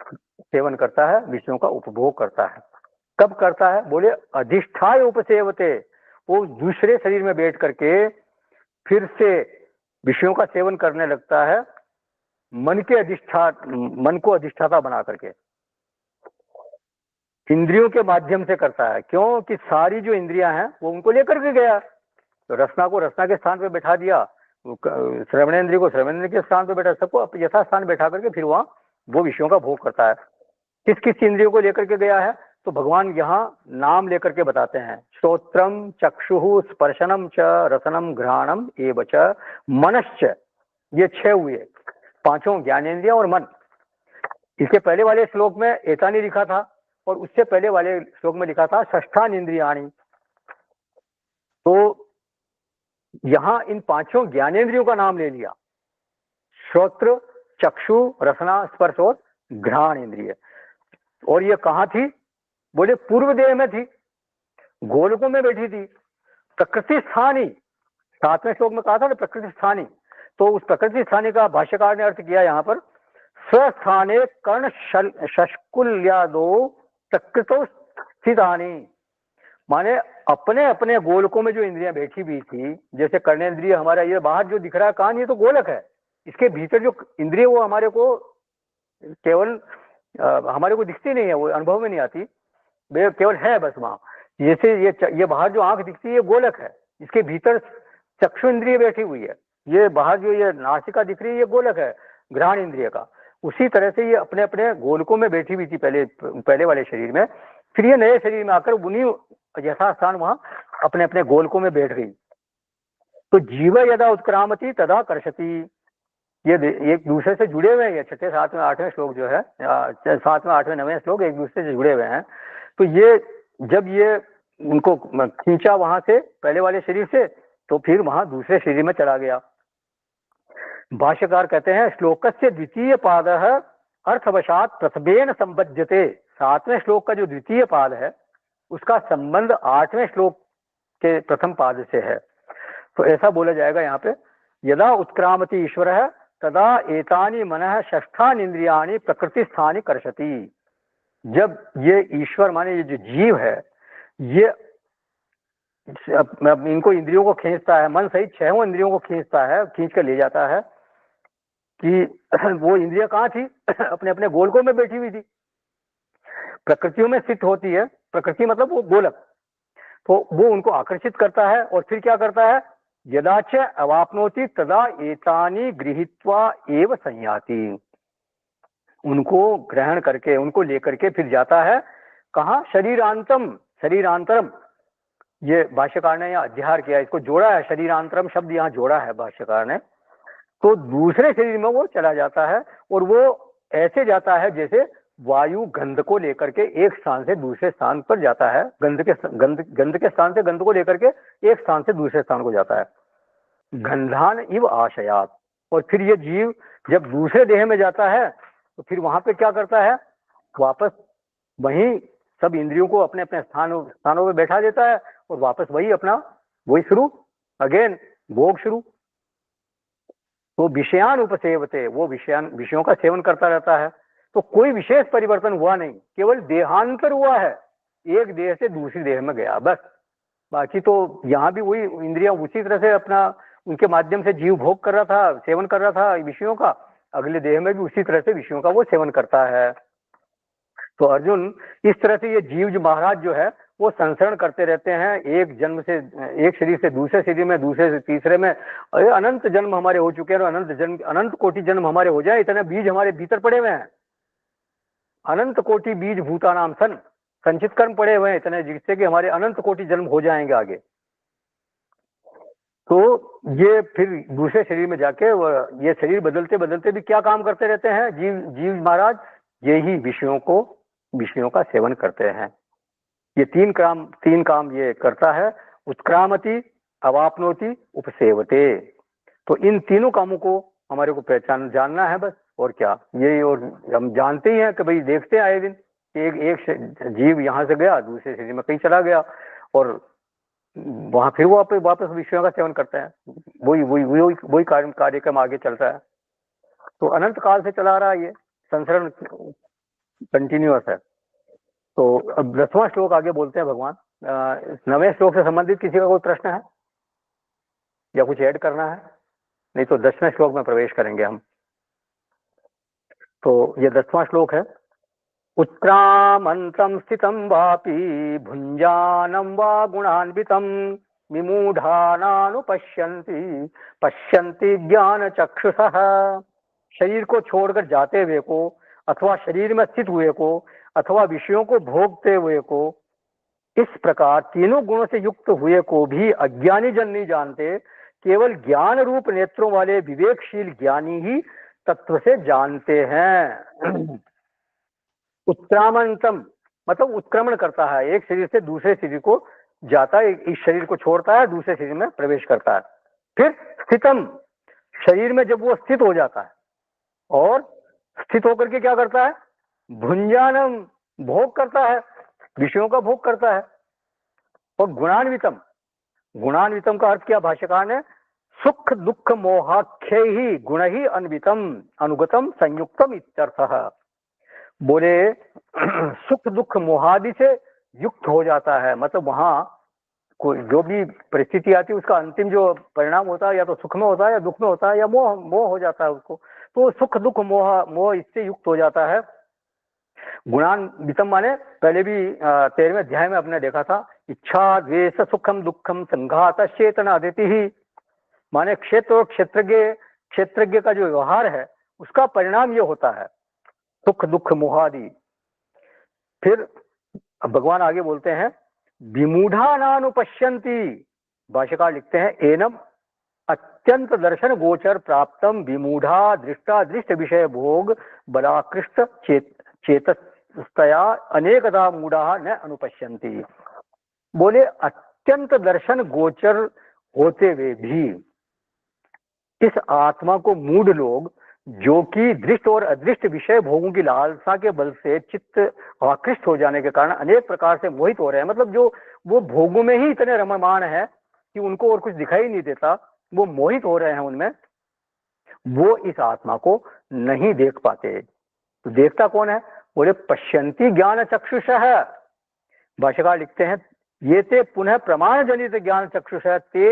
A: सेवन करता है, विषयों का उपभोग करता है। कब करता है? बोले अधिष्ठाय उपसेवते, वो दूसरे शरीर में बैठ करके फिर से विषयों का सेवन करने लगता है, मन को अधिष्ठाता बना करके इंद्रियों के माध्यम से करता है। क्यों कि सारी जो इंद्रियां हैं वो उनको लेकर के गया। तो रसना को रसना के स्थान पे बैठा दिया, श्रवणेंद्रिय को श्रवणेंद्रिय के स्थान पे बैठा, सबको यथा स्थान बैठा करके फिर वहां वो विषयों का भोग करता है। किस किस इंद्रियों को लेकर के गया है तो भगवान यहाँ नाम लेकर के बताते हैं। श्रोत्रम चक्षुः स्पर्शनम च रसनम घ्राणम एव च मनश्च, ये 6 हुए, 5 ज्ञानेंद्रियां और मन। इसके पहले वाले श्लोक में एतानी लिखा था और उससे पहले वाले श्लोक में लिखा था षष्ठान इंद्रियाणि। तो यहां इन 5 ज्ञानेंद्रियों का नाम ले लिया, श्रोत्र, चक्षु, रसना, स्पर्श और घ्राण इंद्रिय। और ये कहाँ थी? बोले पूर्व देह में थी, गोलकों में बैठी थी, प्रकृति स्थानी। 7वें श्लोक में कहा था ना प्रकृति स्थानी। तो उस प्रकृति स्थानी का भाष्यकार ने अर्थ किया यहाँ पर, स्वस्थाने कर्ण शशकुल्यादो प्रकृतो स्थितानी, माने अपने अपने गोलकों में जो इंद्रियां बैठी हुई थी, जैसे कर्णेंद्रिय हमारा ये बाहर जो दिख रहा है कान, ये तो गोलक है। इसके भीतर जो इंद्रिय वो हमारे को केवल हमारे को दिखती नहीं है, वो अनुभव में नहीं आती, वे केवल है बस वहां। जैसे ये बाहर जो आंख दिखती है ये गोलक है, इसके भीतर चक्षु इंद्रिय बैठी हुई है। ये बाहर जो ये नासिका दिख रही है ये गोलक है घ्राण इंद्रिय का। उसी तरह से ये अपने अपने गोलकों में बैठी हुई थी पहले वाले शरीर में, फिर ये नए शरीर में आकर उन्हीं यथास्थान वहां अपने अपने गोलकों में बैठ गई। तो जीव यदा उत्क्रामति तदा कर्षति, ये एक दूसरे से जुड़े हुए हैं। 6, 7, 8वें श्लोक जो है, 7वें, 8वें, 9वें श्लोक एक दूसरे से जुड़े हुए हैं। तो ये जब ये उनको खींचा वहां से पहले वाले शरीर से, तो फिर वहां दूसरे शरीर में चला गया। भाष्यकार कहते हैं श्लोकस्य द्वितीय पादः अर्थवशात प्रथमेन संबध्यते। 7वें श्लोक का जो द्वितीय पाद है उसका संबंध 8वें श्लोक के प्रथम पाद से है। तो ऐसा बोला जाएगा यहाँ पे, यदा उत्क्रामति ईश्वरः तदा एतानि मनः षष्ठानि इंद्रियाणि प्रकृति स्थानि कर्षति। जब ये ईश्वर माने ये जो जीव है ये इनको इंद्रियों को खींचता है, मन सहित 6 इंद्रियों को खींचता है, खींच कर ले जाता है कि वो इंद्रियां कहाँ थी? अपने अपने गोलकों में बैठी हुई थी, प्रकृतियों में स्थित होती है। प्रकृति मतलब वो गोलक, तो वो उनको आकर्षित करता है और फिर क्या करता है? यदा च अवाप्नोति तदा एतानि गृहीत्वा एव संयाति, उनको ग्रहण करके, उनको लेकर के फिर जाता है कहाँ? शरीरांतम, शरीरांतरम। ये भाष्यकार ने यहाँ अध्यार किया, इसको जोड़ा है, शरीरांतरम शब्द यहाँ जोड़ा है भाष्यकार ने। तो दूसरे शरीर में वो चला जाता है और वो ऐसे जाता है जैसे वायु गंध को लेकर के एक स्थान से दूसरे स्थान पर जाता है, गंध के स्थान से गंध को लेकर के एक स्थान से दूसरे स्थान को जाता है, गंधान इव आशयात। और फिर ये जीव जब दूसरे देह में जाता है तो फिर वहां पे क्या करता है? वापस वहीं सब इंद्रियों को अपने अपने स्थानों पे बैठा देता है और वापस वही शुरू, अगेन भोग शुरू। तो विषयान उपसेवते, वो विषयों का सेवन करता रहता है। तो कोई विशेष परिवर्तन हुआ नहीं, केवल देहांतर हुआ है, एक देह से दूसरी देह में गया बस। बाकी तो यहाँ भी वही इंद्रियां उसी तरह से अपना, उनके माध्यम से जीव भोग कर रहा था, सेवन कर रहा था विषयों का, अगले देह में भी उसी तरह से विषयों का वो सेवन करता है। तो अर्जुन, इस तरह से ये जीव जो महाराज जो है वो संसरण करते रहते हैं, एक जन्म से, एक शरीर से दूसरे शरीर में, दूसरे से तीसरे में। अरे अनंत जन्म हमारे हो चुके हैं और अनंत जन्म, अनंत कोटि जन्म हमारे हो जाए, इतने बीज हमारे भीतर पड़े हुए हैं, अनंत कोटि बीज भूतानाम सन, संचित कर्म पड़े हुए हैं इतने, जिससे कि हमारे अनंत कोटि जन्म हो जाएंगे आगे। तो ये फिर दूसरे शरीर में जाके ये शरीर बदलते बदलते भी क्या काम करते रहते हैं जीव महाराज? यही विषयों का सेवन करते हैं। ये तीन काम ये करता है, उत्क्रामति, अवाप्नोति, उपसेवते। तो इन तीनों कामों को हमारे को जानना है बस, और क्या। यही, और हम जानते ही हैं कि भाई देखते हैं आए दिन एक जीव यहाँ से गया दूसरे शरीर में कहीं चला गया और वहां फिर वो वापस विषयों का सेवन करते हैं, वही कार्यक्रम आगे चलता है। तो अनंत काल से चला रहा है ये संसरण, कंटिन्यूअस है। तो अब 10वां श्लोक आगे बोलते हैं भगवान। 9वें श्लोक से संबंधित किसी का कोई प्रश्न है या कुछ ऐड करना है? नहीं तो 10वें श्लोक में प्रवेश करेंगे हम। तो ये 10वां श्लोक है। उत्क्रामन्तं स्थितं वापि भुञ्जानं वा गुणान्वितं विमूढानानुपश्यन्ति पश्यन्ति ज्ञानचक्षुषः। शरीर को छोड़कर जाते हुए को, अथवा शरीर में स्थित हुए को, अथवा विषयों को भोगते हुए को, इस प्रकार तीनों गुणों से युक्त हुए को भी अज्ञानी जन नहीं जानते, केवल ज्ञान रूप नेत्रों वाले विवेकशील ज्ञानी ही तत्व से जानते हैं। उत्क्रामंतम मतलब उत्क्रमण करता है, एक शरीर से दूसरे शरीर को जाता है, इस शरीर को छोड़ता है दूसरे शरीर में प्रवेश करता है। फिर स्थितम, शरीर में जब वो स्थित हो जाता है और स्थित होकर के क्या करता है? भुंजानम, भोग करता है, विषयों का भोग करता है। और गुणान्वितम, गुणान्वितम का अर्थ क्या भाष्यकार ने? सुख दुख मोहाख्य ही गुण ही अन्वितम अनुगतम संयुक्तम इत्यर्थः। बोले सुख दुख मोहादि से युक्त हो जाता है, मतलब वहां कोई जो भी परिस्थिति आती है उसका अंतिम जो परिणाम होता है या तो सुख में होता है या दुख में होता है या मोह हो जाता है उसको। तो सुख दुख मोह इससे युक्त हो जाता है। गुणान्वितम माने पहले भी 13वें अध्याय में आपने देखा था, इच्छा द्वेष सुखम दुखम संघात चेतना अदिति ही, माने क्षेत्र और क्षेत्रज्ञ का जो व्यवहार है उसका परिणाम ये होता है सुख दुख मोहादि। फिर भगवान आगे बोलते हैं विमूढ़ा नानुपश्यन्ति, भाष्यकार लिखते हैं एनम अत्यंत दर्शन गोचर प्राप्तम विमूढ़ा दृष्टा दृष्ट विषय भोग बलाकृष्ट चेतस्तया अनेकदा मूढ़ा न अनुपश्यन्ति। बोले अत्यंत दर्शन गोचर होते हुए भी इस आत्मा को मूढ़ लोग, जो कि दृष्ट और अदृष्ट विषय भोगों की लालसा के बल से चित्त आकृष्ट हो जाने के कारण अनेक प्रकार से मोहित हो रहे हैं, मतलब जो वो भोगों में ही इतने रममाण है कि उनको और कुछ दिखाई नहीं देता, वो मोहित हो रहे हैं उनमें, वो इस आत्मा को नहीं देख पाते। तो देखता कौन है? बोले पश्यन्ति ज्ञान चक्षुषः। भाष्यकार लिखते हैं ये ते पुनः प्रमाण जनित ज्ञान चक्षुष ते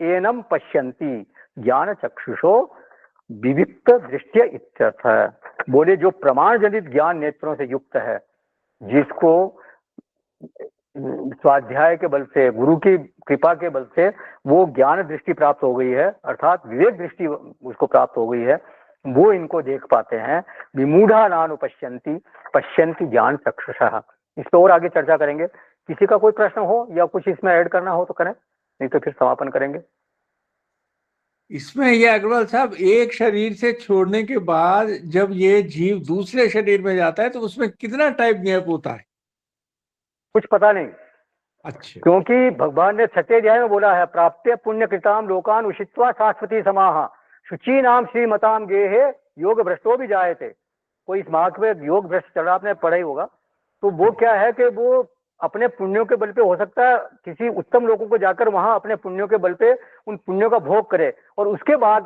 A: एनम पश्यन्ति ज्ञान चक्षुषो विविक्त दृष्टि इत्यर्थ है। बोले जो प्रमाण जनित ज्ञान नेत्रों से युक्त है, जिसको स्वाध्याय के बल से, गुरु की कृपा के बल से वो ज्ञान दृष्टि प्राप्त हो गई है, अर्थात विवेक दृष्टि उसको प्राप्त हो गई है, वो इनको देख पाते हैं। विमूढ़ा नानुपश्यन्ति पश्यन्ति ज्ञान चक्षुषः। इस पर और आगे चर्चा करेंगे। किसी का कोई प्रश्न हो या कुछ इसमें ऐड करना हो तो करें, नहीं तो फिर समापन करेंगे।
D: इसमें ये अग्रवाल साहब, एक शरीर से छोड़ने के बाद जब ये जीव दूसरे शरीर में जाता है तो उसमें कितना टाइम गैप होता है?
A: कुछ पता नहीं।
D: अच्छा,
A: क्योंकि भगवान ने 6वें अध्याय में बोला है, प्राप्य पुण्य कृताम लोकान उषित्वा शाश्वती समाह शुचि नाम श्रीमताम गेहे योग भ्रष्टो भी जाए थे। कोई इस मार्ग में योग भ्रष्ट चल रहा, आपने पढ़ा ही होगा। तो वो क्या है कि वो अपने पुण्यों के बल पे, हो सकता है किसी उत्तम लोगों को जाकर वहां अपने पुण्यों के बल पे उन पुण्यों का भोग करे और उसके बाद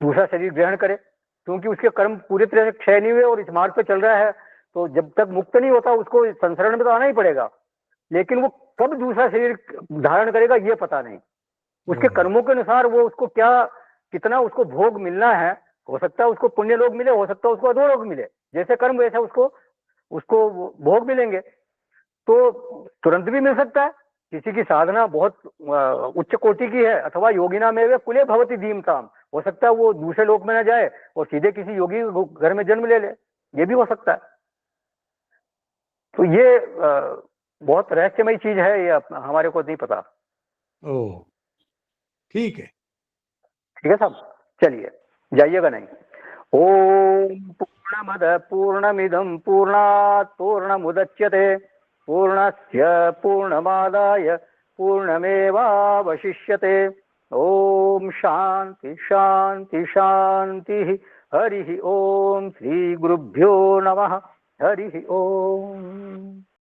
A: दूसरा शरीर ग्रहण करे, क्योंकि उसके कर्म पूरी तरह से क्षय नहीं हुए और इस मार्ग पे चल रहा है। तो जब तक मुक्त नहीं होता उसको संसरण में तो आना ही पड़ेगा, लेकिन वो कब दूसरा शरीर धारण करेगा ये पता नहीं। उसके कर्मों के अनुसार वो उसको क्या, कितना उसको भोग मिलना है, हो सकता है उसको पुण्य लोग मिले, हो सकता है उसको अधोलोक मिले, जैसे कर्म वैसा उसको भोग मिलेंगे। तो तुरंत भी मिल सकता है, किसी की साधना बहुत उच्च कोटि की है, अथवा योगिना में वे कुले भवति धीमताम, हो सकता है वो दूसरे लोक में न जाए और सीधे किसी योगी घर में जन्म ले ले, ये भी हो सकता है। तो ये बहुत रहस्यमयी चीज है, ये हमारे को नहीं पता।
D: ओ ठीक है,
A: ठीक है साहब, चलिए जाइएगा नहीं। ओम पूर्णमद पूर्णमिदं पूर्णात् पूर्णमुदच्यते पूर्णस्य पूर्णमादाय पूर्णमेवावशिष्यते। ओम शांति शांति शांति। हरि ओम। श्री गुरुभ्यो नमः। हरि ओम।